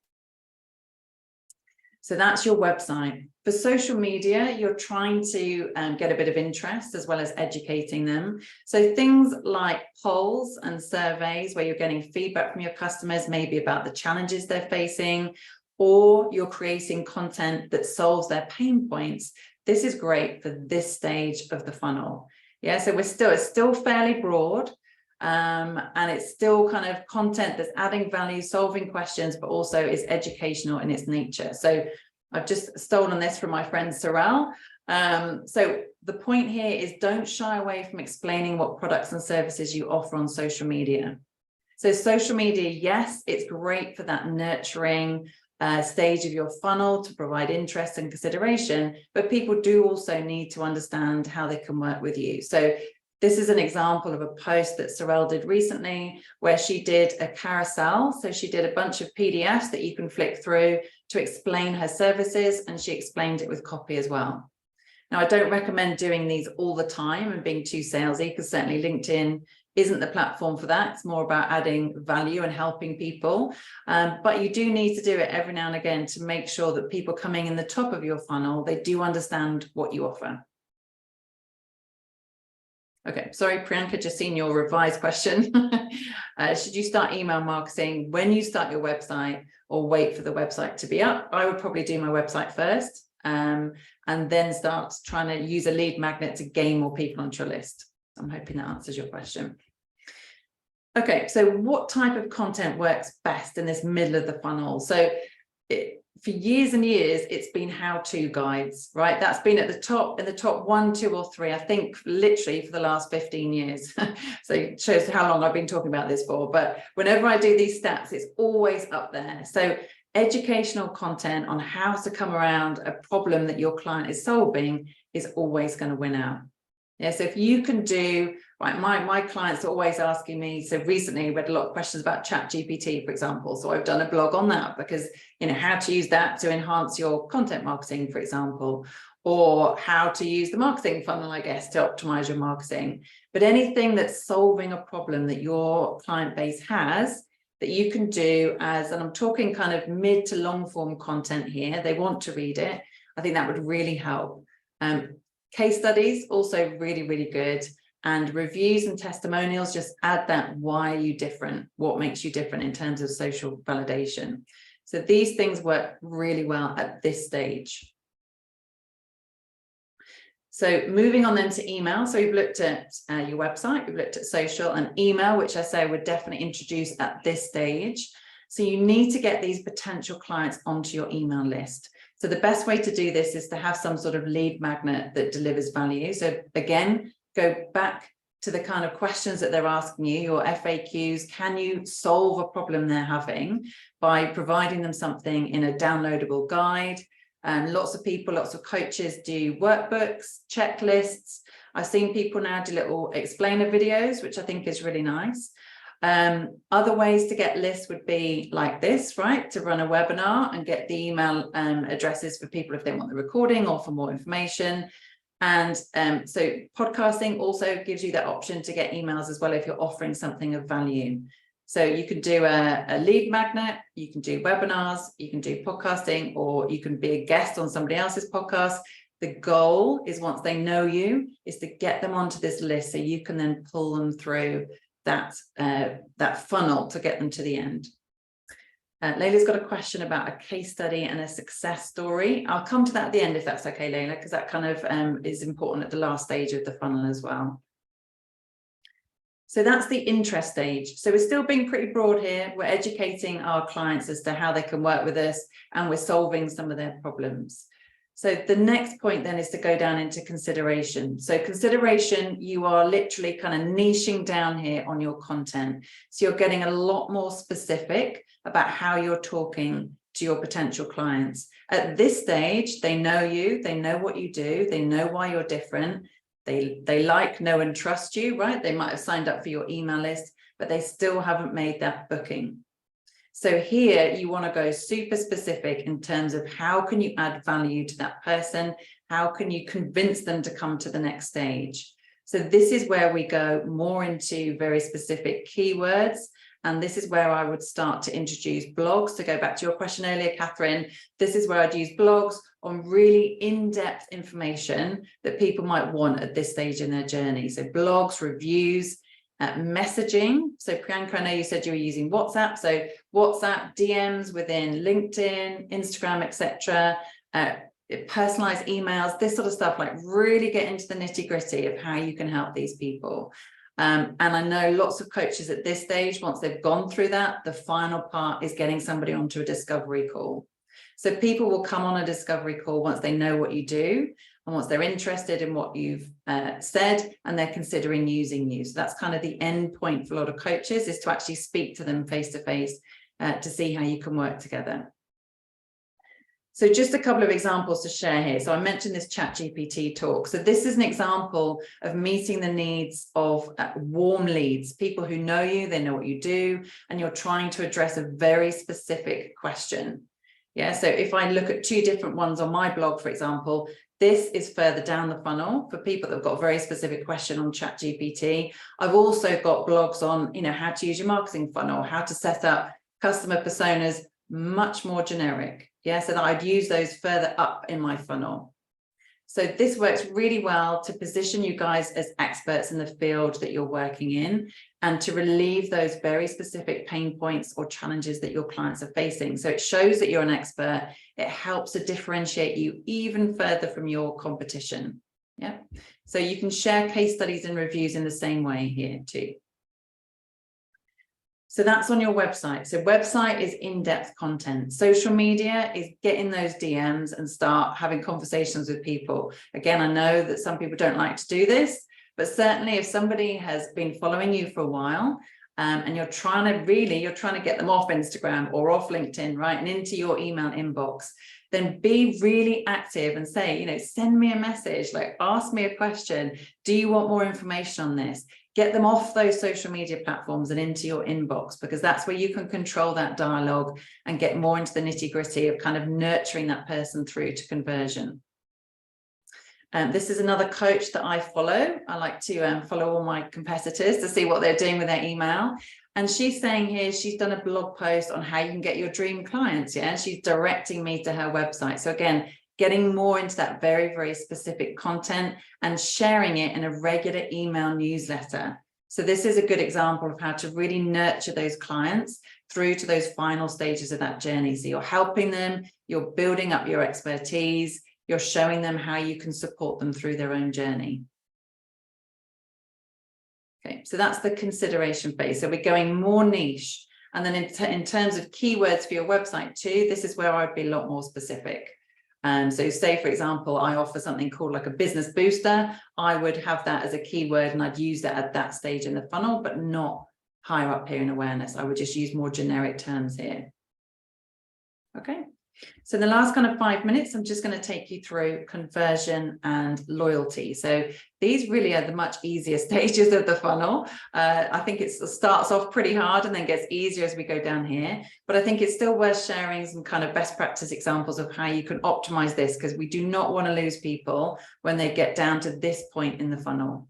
So that's your website. For social media, you're trying to get a bit of interest as well as educating them. So things like polls and surveys where you're getting feedback from your customers, maybe about the challenges they're facing, or you're creating content that solves their pain points. This is great for this stage of the funnel. Yeah, so it's still fairly broad. And it's still kind of content that's adding value, solving questions, but also is educational in its nature. So I've just stolen this from my friend Sorrel. So the point here is don't shy away from explaining what products and services you offer on social media. So social media, yes, it's great for that nurturing stage of your funnel to provide interest and consideration, but people do also need to understand how they can work with you. So this is an example of a post that Sorrel did recently where she did a carousel. So she did a bunch of PDFs that you can flick through to explain her services, and she explained it with copy as well. Now, I don't recommend doing these all the time and being too salesy, because certainly LinkedIn isn't the platform for that. It's more about adding value and helping people. But you do need to do it every now and again to make sure that people coming in the top of your funnel, they do understand what you offer. Okay, sorry, Priyanka, just seen your revised question. Should you start email marketing when you start your website or wait for the website to be up? I would probably do my website first and then start trying to use a lead magnet to gain more people onto your list. I'm hoping that answers your question. Okay, so what type of content works best in this middle of the funnel? So for years and years, it's been how-to guides, right? That's been at the top, in the top 1, 2, or 3, I think literally for the last 15 years. So it shows how long I've been talking about this for. But whenever I do these stats, it's always up there. So educational content on how to come around a problem that your client is solving is always going to win out. Yeah, so if you can do, right, my clients are always asking me, so recently we had a lot of questions about ChatGPT, for example, so I've done a blog on that because, how to use that to enhance your content marketing, for example, or how to use the marketing funnel, I guess, to optimize your marketing. But anything that's solving a problem that your client base has that you can do as, and I'm talking kind of mid to long form content here, they want to read it, I think that would really help. Case studies, also really, really good. And reviews and testimonials just add that, why are you different? What makes you different in terms of social validation? So these things work really well at this stage. So moving on then to email. So we've looked at your website, we've looked at social and email, which I say would definitely introduce at this stage. So you need to get these potential clients onto your email list. So the best way to do this is to have some sort of lead magnet that delivers value. So again, go back to the kind of questions that they're asking you, your FAQs. Can you solve a problem they're having by providing them something in a downloadable guide? Lots of people, lots of coaches do workbooks, checklists. I've seen people now do little explainer videos, which I think is really nice. Other ways to get lists would be like this, right? To run a webinar and get the email addresses for people if they want the recording or for more information. And so podcasting also gives you that option to get emails as well if you're offering something of value. So you can do a lead magnet, you can do webinars, you can do podcasting, or you can be a guest on somebody else's podcast. The goal is, once they know you, is to get them onto this list so you can then pull them through that funnel to get them to the end. Layla's got a question about a case study and a success story. I'll come to that at the end if that's okay, Layla, because that kind of is important at the last stage of the funnel as well. So that's the interest stage. So we're still being pretty broad here. We're educating our clients as to how they can work with us, and we're solving some of their problems. So the next point then is to go down into consideration. So consideration, you are literally kind of niching down here on your content. So you're getting a lot more specific about how you're talking to your potential clients. At this stage, they know you, they know what you do, they know why you're different. They like, know, and trust you, right? They might have signed up for your email list, but they still haven't made that booking. So here you want to go super specific in terms of how can you add value to that person? How can you convince them to come to the next stage? So this is where we go more into very specific keywords. And this is where I would start to introduce blogs. To go back to your question earlier, Catherine, this is where I'd use blogs on really in-depth information that people might want at this stage in their journey. So blogs, reviews, messaging. So Priyanka, I know you said you were using WhatsApp. So WhatsApp, DMs within LinkedIn, Instagram, etc. Personalized emails, this sort of stuff, like really get into the nitty-gritty of how you can help these people. And I know lots of coaches at this stage, once they've gone through that, the final part is getting somebody onto a discovery call. So people will come on a discovery call once they know what you do and once they're interested in what you've said and they're considering using you. So that's kind of the end point for a lot of coaches, is to actually speak to them face to face to see how you can work together. So just a couple of examples to share here. So I mentioned this ChatGPT talk. So this is an example of meeting the needs of warm leads, people who know you, they know what you do, and you're trying to address a very specific question. Yeah, so if I look at two different ones on my blog, for example, this is further down the funnel for people that have got a very specific question on ChatGPT. I've also got blogs on, how to use your marketing funnel, how to set up customer personas, much more generic. Yeah, so that I'd use those further up in my funnel. So this works really well to position you guys as experts in the field that you're working in and to relieve those very specific pain points or challenges that your clients are facing. So it shows that you're an expert. It helps to differentiate you even further from your competition. Yeah, so you can share case studies and reviews in the same way here too. So that's on your website. So website is in-depth content. Social media is getting those DMs and start having conversations with people. Again, I know that some people don't like to do this, but certainly if somebody has been following you for a while and you're trying to get them off Instagram or off LinkedIn, right, and into your email inbox, then be really active and say, send me a message, like ask me a question. Do you want more information on this? Get them off those social media platforms and into your inbox, because that's where you can control that dialogue and get more into the nitty-gritty of kind of nurturing that person through to conversion. This is another coach that I follow. I like to follow all my competitors to see what they're doing with their email. And she's saying here, she's done a blog post on how you can get your dream clients. Yeah, and she's directing me to her website. So again, getting more into that very, very specific content and sharing it in a regular email newsletter. So this is a good example of how to really nurture those clients through to those final stages of that journey. So you're helping them, you're building up your expertise, you're showing them how you can support them through their own journey. Okay, so that's the consideration phase. So we're going more niche. And then in terms of keywords for your website too, this is where I'd be a lot more specific. So say, for example, I offer something called like a business booster. I would have that as a keyword and I'd use that at that stage in the funnel, but not higher up here in awareness. I would just use more generic terms here. Okay, So the last kind of 5 minutes, I'm just going to take you through conversion and loyalty. So these really are the much easier stages of the funnel. I think it starts off pretty hard and then gets easier as we go down here. But I think it's still worth sharing some kind of best practice examples of how you can optimize this, because we do not want to lose people when they get down to this point in the funnel.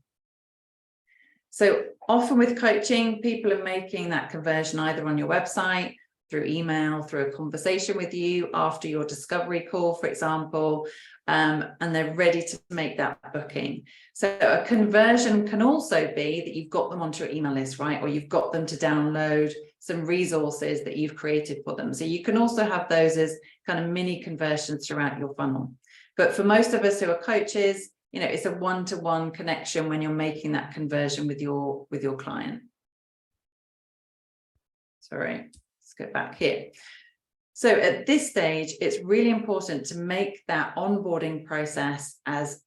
So often with coaching, people are making that conversion either on your website, through email, through a conversation with you after your discovery call, for example, and they're ready to make that booking. So a conversion can also be that you've got them onto your email list, right? Or you've got them to download some resources that you've created for them. So you can also have those as kind of mini conversions throughout your funnel. But for most of us who are coaches, you know, it's a one-to-one connection when you're making that conversion with your client. Sorry. Let's go back here. So at this stage, it's really important to make that onboarding process as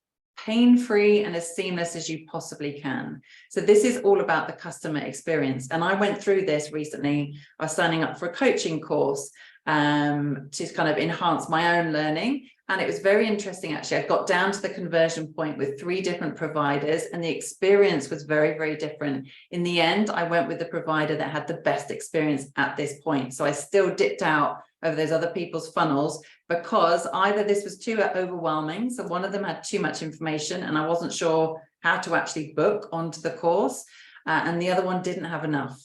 pain-free and as seamless as you possibly can. So this is all about the customer experience. And I went through this recently. I was signing up for a coaching course to kind of enhance my own learning. And it was very interesting, actually. I got down to the conversion point with 3 different providers, and the experience was very, very different. In the end, I went with the provider that had the best experience at this point. So I still dipped out of those other people's funnels because either this was too overwhelming. So one of them had too much information and I wasn't sure how to actually book onto the course. And the other one didn't have enough.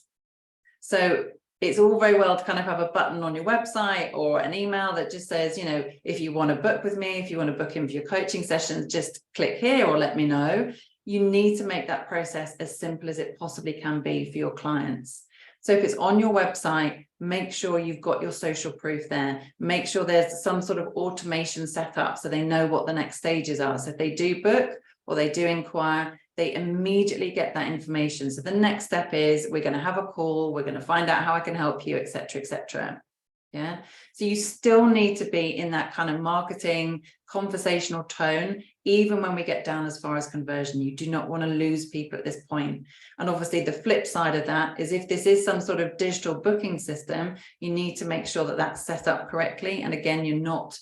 So it's all very well to kind of have a button on your website or an email that just says, you know, if you want to book with me, if you want to book in for your coaching sessions, just click here or let me know. You need to make that process as simple as it possibly can be for your clients. So if it's on your website, make sure you've got your social proof there. Make sure there's some sort of automation set up so they know what the next stages are. So if they do book or they do inquire, they immediately get that information. So the next step is we're going to have a call, we're going to find out how I can help you, etc., etc. Yeah. So you still need to be in that kind of marketing, conversational tone, even when we get down as far as conversion. You do not want to lose people at this point. And obviously the flip side of that is if this is some sort of digital booking system, you need to make sure that that's set up correctly. And again, you're not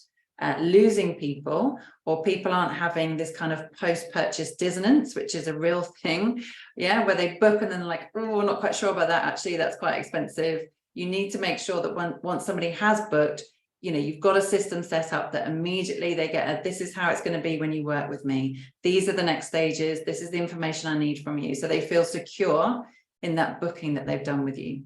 losing people, or people aren't having this kind of post-purchase dissonance, which is a real thing. Yeah, where they book and then like, oh, I'm not quite sure about that. Actually, that's quite expensive. You need to make sure that once somebody has booked, you know, you've got a system set up that immediately they get this is how it's going to be when you work with me. These are the next stages. This is the information I need from you. So they feel secure in that booking that they've done with you.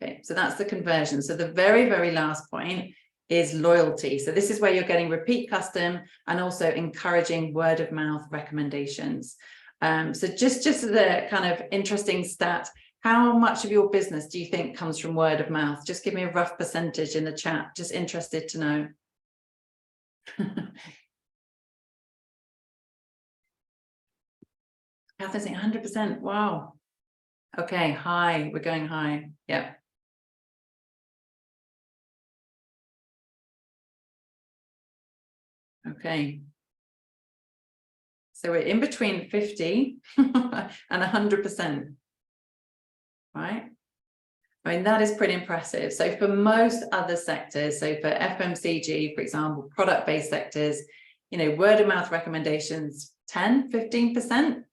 Okay, so that's the conversion. So the very, very last point is loyalty. So this is where you're getting repeat custom and also encouraging word of mouth recommendations. So just as a kind of interesting stat, how much of your business do you think comes from word of mouth? Just give me a rough percentage in the chat. Just interested to know. Catherine's saying 100%. Wow. Okay, high. We're going high. Yeah. Okay. So we're in between 50 and 100%. Right? I mean, that is pretty impressive. So for most other sectors, so for FMCG, for example, product-based sectors, you know, word of mouth recommendations, 10, 15%.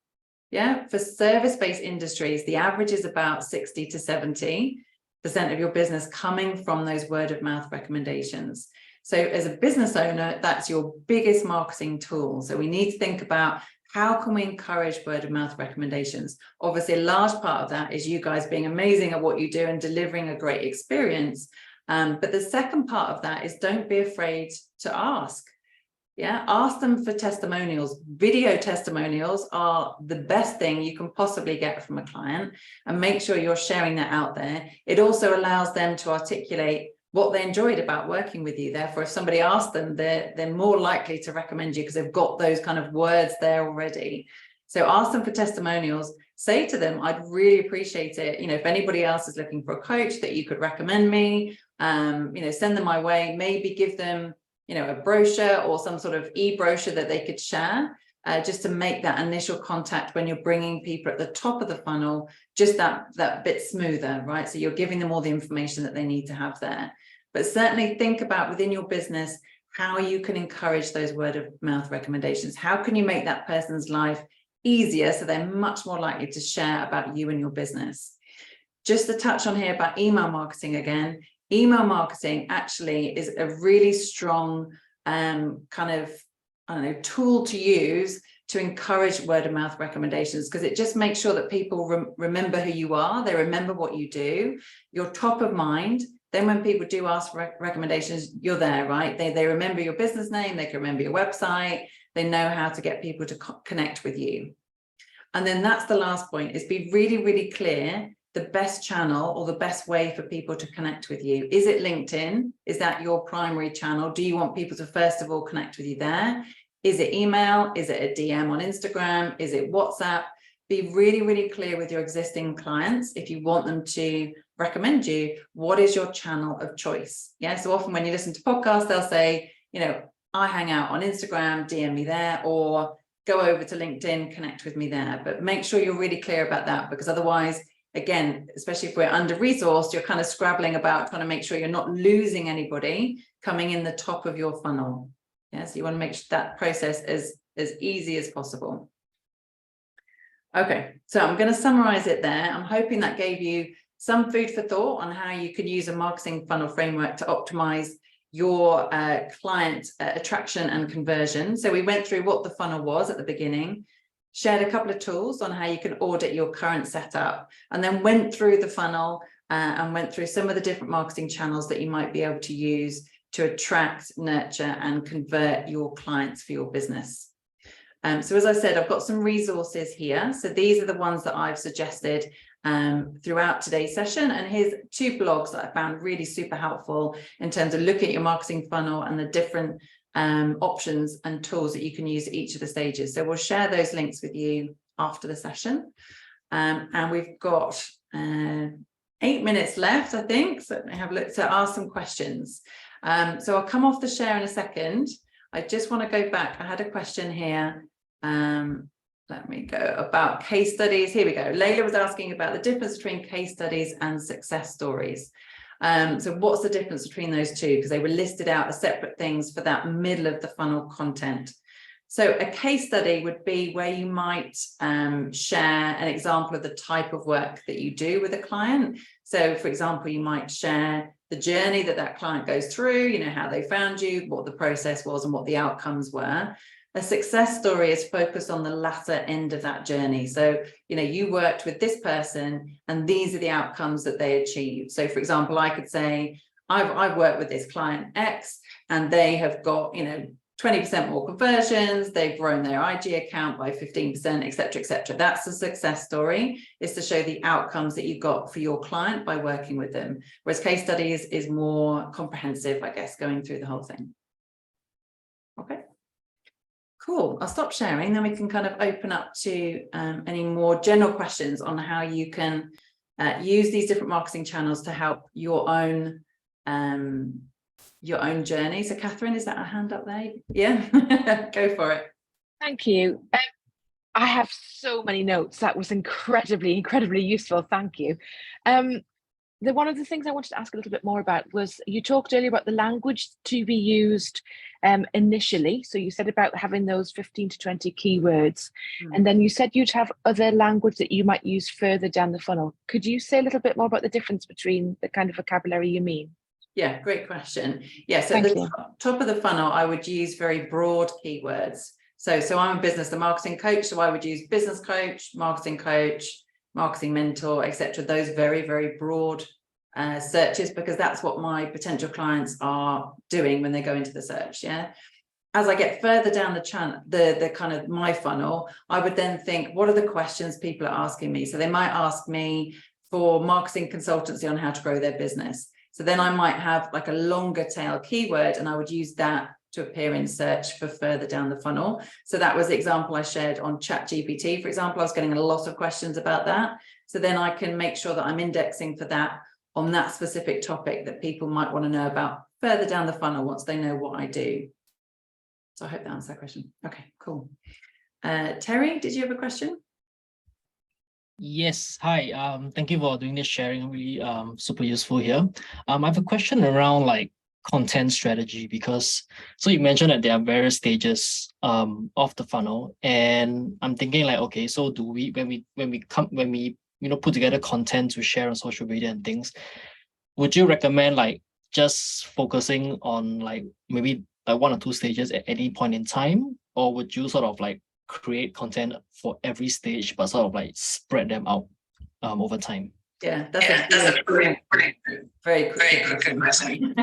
Yeah. For service-based industries, the average is about 60 to 70% of your business coming from those word of mouth recommendations. So as a business owner, that's your biggest marketing tool. So we need to think about how can we encourage word of mouth recommendations? Obviously, a large part of that is you guys being amazing at what you do and delivering a great experience. But the second part of that is don't be afraid to ask. Yeah, ask them for testimonials. Video testimonials are the best thing you can possibly get from a client, and make sure you're sharing that out there. It also allows them to articulate what they enjoyed about working with you. Therefore, if somebody asks them, they're more likely to recommend you because they've got those kind of words there already. So ask them for testimonials. Say to them, I'd really appreciate it. You know, if anybody else is looking for a coach that you could recommend me, you know, send them my way. Maybe give them, you know, a brochure or some sort of e-brochure that they could share, just to make that initial contact when you're bringing people at the top of the funnel, just that bit smoother, right? So you're giving them all the information that they need to have there. but certainly think about within your business how you can encourage those word of mouth recommendations. How can you make that person's life easier so they're much more likely to share about you and your business? Just to touch on here about email marketing again, email marketing actually is a really strong kind of, I don't know, tool to use to encourage word of mouth recommendations, because it just makes sure that people remember who you are, they remember what you do, you're top of mind. Then when people do ask for recommendations, you're there, right? They remember your business name, they can remember your website, they know how to get people to connect with you. And then that's the last point, is be really, really clear the best channel or the best way for people to connect with you. Is it LinkedIn? Is that your primary channel? Do you want people to first of all connect with you there? Is it email? Is it a DM on Instagram? Is it WhatsApp? Be really, really clear with your existing clients. If you want them to recommend you, what is your channel of choice? Yeah, so often when you listen to podcasts, they'll say, you know, I hang out on Instagram, DM me there, or go over to LinkedIn, connect with me there. But make sure you're really clear about that, because otherwise, again, especially if we're under-resourced, you're kind of scrabbling about trying to make sure you're not losing anybody coming in the top of your funnel. Yeah, so you want to make sure that process is as easy as possible. Okay, so I'm going to summarize it there. I'm hoping that gave you some food for thought on how you can use a marketing funnel framework to optimize your client attraction and conversion. So we went through what the funnel was at the beginning, shared a couple of tools on how you can audit your current setup, and then went through the funnel and went through some of the different marketing channels that you might be able to use to attract, nurture, and convert your clients for your business. So as I said, I've got some resources here. So these are the ones that I've suggested throughout today's session. And here's 2 blogs that I found really super helpful in terms of looking at your marketing funnel and the different options and tools that you can use at each of the stages. So we'll share those links with you after the session. And we've got 8 minutes left, I think. So I have looked to ask some questions. So I'll come off the share in a second. I just want to go back. I had a question here. Let me go about case studies. Here we go. Layla was asking about the difference between case studies and success stories. So what's the difference between those two? Because they were listed out as separate things for that middle of the funnel content. So a case study would be where you might share an example of the type of work that you do with a client. So for example, you might share the journey that that client goes through, you know, how they found you, what the process was and what the outcomes were. A success story is focused on the latter end of that journey. So, you know, you worked with this person and these are the outcomes that they achieved. So for example, I could say, I've worked with this client X and they have got, you know, 20% more conversions, they've grown their IG account by 15%, et cetera, et cetera. That's the success story, is to show the outcomes that you got for your client by working with them. Whereas case studies is more comprehensive, I guess, going through the whole thing. Okay, cool. I'll stop sharing, then we can kind of open up to any more general questions on how you can use these different marketing channels to help your own journey. So Catherine, is that a hand up there? Yeah, go for it. Thank you. I have so many notes. That was incredibly useful. Thank you. One of the things I wanted to ask a little bit more about was, you talked earlier about the language to be used initially. So you said about having those 15 to 20 keywords, and then you said you'd have other language that you might use further down the funnel. Could you say a little bit more about the difference between the kind of vocabulary you mean? Yeah, great question. Yeah, so at the top of the funnel, I would use very broad keywords. So I'm a business, the marketing coach, so I would use business coach, marketing mentor, etc. Those very, very broad searches, because that's what my potential clients are doing when they go into the search. Yeah. As I get further down the channel, the kind of my funnel, I would then think, what are the questions people are asking me? So they might ask me for marketing consultancy on how to grow their business. So then I might have like a longer tail keyword, and I would use that to appear in search for further down the funnel. So that was the example I shared on ChatGPT. For example, I was getting a lot of questions about that. So then I can make sure that I'm indexing for that on that specific topic that people might want to know about further down the funnel once they know what I do. So I hope that answers that question. Okay, cool. Terry, did you have a question? Yes, hi. Thank you for doing this sharing. Really, super useful here. I have a question around like content strategy because so you mentioned that there are various stages of the funnel, and I'm thinking like, okay, so do we when we put together content to share on social media and things, would you recommend like just focusing on like maybe like one or two stages at any point in time, or would you sort of like create content for every stage but sort of like spread them out over time? Yeah, that's a very quick question.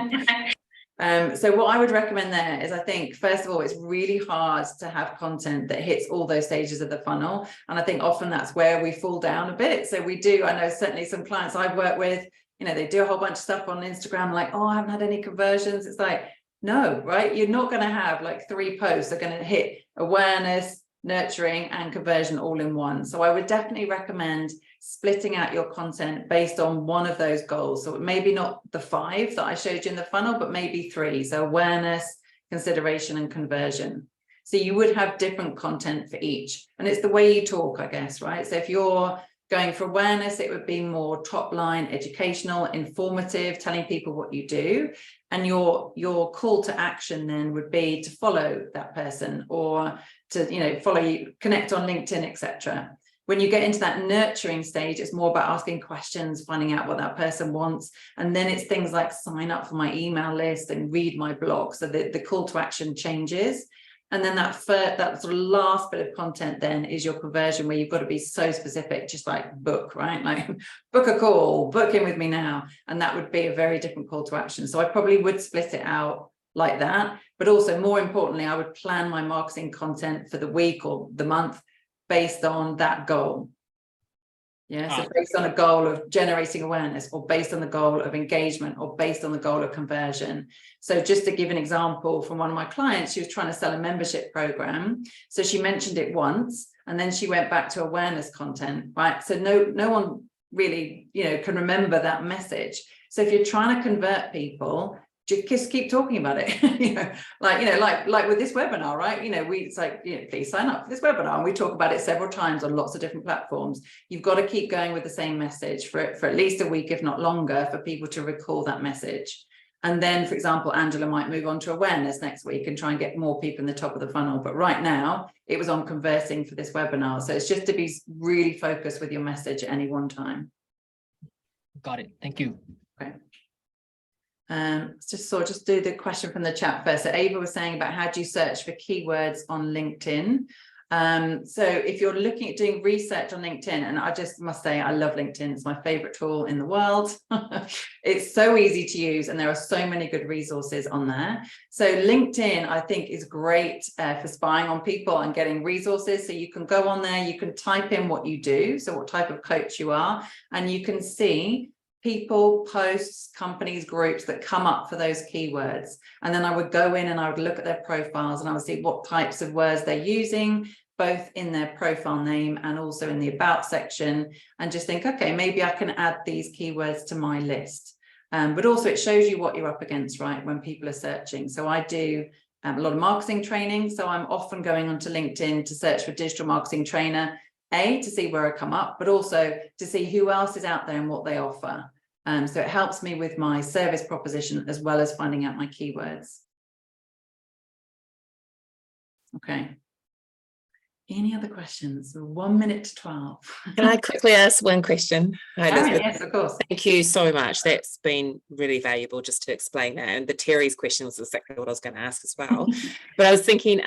So what I would recommend there is, I think, first of all, it's really hard to have content that hits all those stages of the funnel. And I think often that's where we fall down a bit. So we do, I know certainly some clients I've worked with, they do a whole bunch of stuff on Instagram, like, oh, I haven't had any conversions. It's like, no, right? You're not going to have like 3 posts that are going to hit awareness, nurturing, and conversion all in one. So I would definitely recommend splitting out your content based on one of those goals. So maybe not the 5 that I showed you in the funnel, but maybe 3. So awareness, consideration, and conversion. So you would have different content for each. And it's the way you talk, I guess, right? So if you're going for awareness, it would be more top line, educational, informative, telling people what you do. And your call to action then would be to follow that person, or to follow you, connect on LinkedIn, etc. When you get into that nurturing stage, it's more about asking questions, finding out what that person wants. And then it's things like sign up for my email list and read my blog. So the call to action changes. And then that sort of last bit of content then is your conversion, where you've got to be so specific, just like book, right? Like book a call, book in with me now. And that would be a very different call to action. So I probably would split it out like that. But also, more importantly, I would plan my marketing content for the week or the month based on that goal. Yeah, so based on a goal of generating awareness, or based on the goal of engagement, or based on the goal of conversion. So just to give an example from one of my clients, she was trying to sell a membership program. So she mentioned it once, and then she went back to awareness content, right? So no one really, can remember that message. So if you're trying to convert people, just keep talking about it, like with this webinar, right? It's like, please sign up for this webinar. And we talk about it several times on lots of different platforms. You've got to keep going with the same message for at least a week, if not longer, for people to recall that message. And then, for example, Angela might move on to awareness next week and try and get more people in the top of the funnel. But right now it was on converting for this webinar. So it's just to be really focused with your message at any one time. Got it. Thank you. Okay. Just do the question from the chat first. So Ava was saying about how do you search for keywords on LinkedIn? So if you're looking at doing research on LinkedIn, and I just must say, I love LinkedIn. It's my favorite tool in the world. It's so easy to use, and there are so many good resources on there. So LinkedIn, I think, is great for spying on people and getting resources. So you can go on there, you can type in what you do, so what type of coach you are, and you can see people, posts, companies, groups that come up for those keywords. And then I would go in and I would look at their profiles, and I would see what types of words they're using, both in their profile name and also in the about section, and just think, okay, maybe I can add these keywords to my list. But also it shows you what you're up against, right, when people are searching. So I do a lot of marketing training. So I'm often going onto LinkedIn to search for digital marketing trainer, to see where I come up, but also to see who else is out there and what they offer. So it helps me with my service proposition as well as finding out my keywords. Okay. Any other questions? 1 minute to 12. Can I quickly ask one question? Hi, Elizabeth. Yes, of course. Thank you so much. That's been really valuable just to explain that. And the Terry's question was exactly what I was going to ask as well. But I was thinking,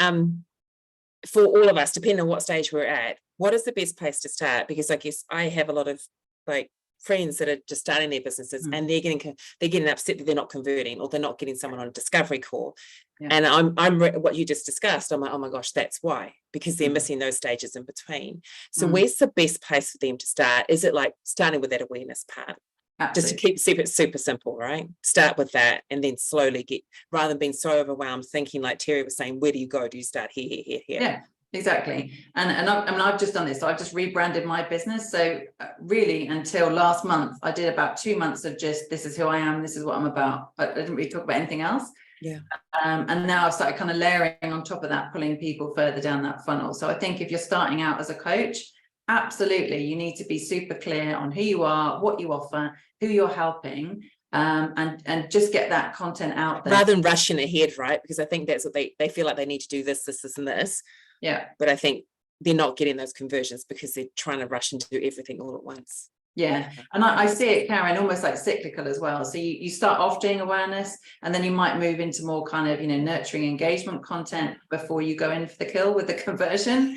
for all of us, depending on what stage we're at, what is the best place to start? Because I guess I have a lot of friends that are just starting their businesses, and they're getting upset that they're not converting, or they're not getting someone on a discovery call. Yeah. And I'm what you just discussed, I'm like, oh my gosh, that's why, because they're missing those stages in between. So where's the best place for them to start? Is it like starting with that awareness part? Absolutely. Just to keep it super simple, right? Start with that, and then slowly get, rather than being so overwhelmed, thinking like Terry was saying, where do you go? Do you start here? Yeah. Exactly. And I've just done this. So I've just rebranded my business. So really, until last month, I did about 2 months of just, this is who I am, this is what I'm about. I didn't really talk about anything else. Yeah. And now I've started kind of layering on top of that, pulling people further down that funnel. So I think if you're starting out as a coach, Absolutely. You need to be super clear on who you are, what you offer, who you're helping, and just get that content out there. Rather than rushing ahead, right? Because I think that's what they feel like they need to do this, and this. Yeah. But I think they're not getting those conversions because they're trying to rush and do everything all at once. Yeah, and I see it, Karen, almost like cyclical as well. So you start off doing awareness, and then you might move into more kind of, nurturing engagement content before you go in for the kill with the conversion.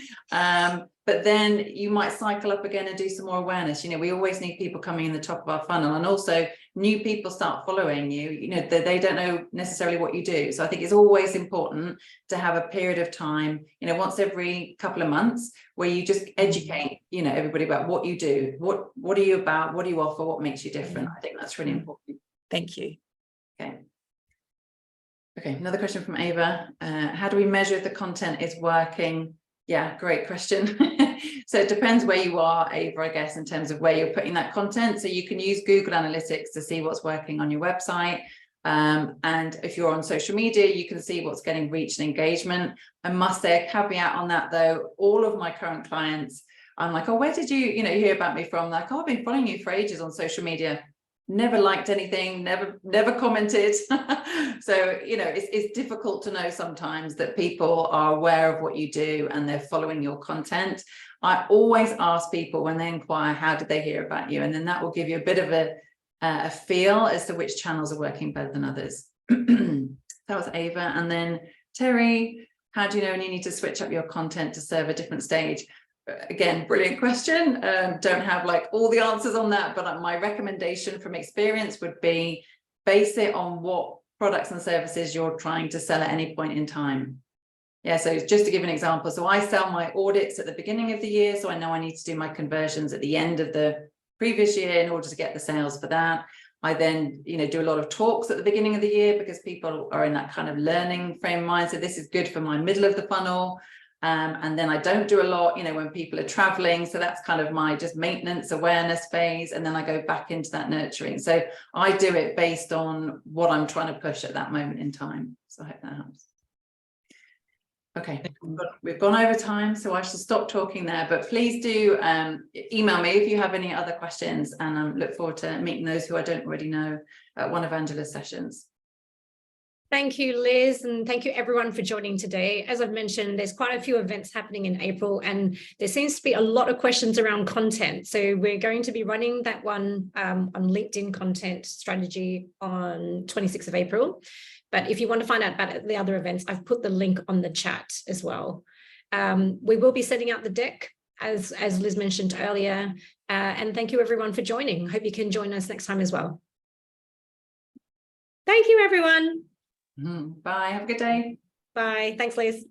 But then you might cycle up again and do some more awareness. We always need people coming in the top of our funnel, and also new people start following you. They don't know necessarily what you do. So I think it's always important to have a period of time, once every couple of months, where you just educate, everybody about what you do, what are you about, what do you offer, what makes you different. I think that's really important. Thank you. Okay, another question from Ava. How do we measure if the content is working? Yeah, great question. So it depends where you are, Ava, I guess, in terms of where you're putting that content. So you can use Google Analytics to see what's working on your website. And if you're on social media, you can see what's getting reach and engagement. I must say a caveat on that, though. All of my current clients, I'm like, oh, where did you, hear about me from? Like, oh, I've been following you for ages on social media. Never liked anything, never commented. So, it's difficult to know sometimes that people are aware of what you do and they're following your content. I always ask people when they inquire, how did they hear about you? And then that will give you a bit of a feel as to which channels are working better than others. That was Ava. And then Terry, how do you know when you need to switch up your content to serve a different stage? Again, brilliant question. Don't have like all the answers on that, but my recommendation from experience would be base it on what products and services you're trying to sell at any point in time. Yeah, so just to give an example, so I sell my audits at the beginning of the year, so I know I need to do my conversions at the end of the previous year in order to get the sales for that. I then, do a lot of talks at the beginning of the year because people are in that kind of learning frame of mind. So this is good for my middle of the funnel. And then I don't do a lot, when people are traveling. So that's kind of my just maintenance awareness phase. And then I go back into that nurturing. So I do it based on what I'm trying to push at that moment in time. So I hope that helps. Okay, we've gone over time, so I shall stop talking there, but please do email me if you have any other questions, and I look forward to meeting those who I don't already know at one of Angela's sessions. Thank you, Liz, and thank you everyone for joining today. As I've mentioned, there's quite a few events happening in April, and there seems to be a lot of questions around content. So we're going to be running that one on LinkedIn content strategy on 26th of April. But if you want to find out about the other events, I've put the link on the chat as well. We will be setting out the deck, as Liz mentioned earlier. And thank you everyone for joining. Hope you can join us next time as well. Thank you, everyone. Bye. Have a good day. Bye. Thanks, Liz.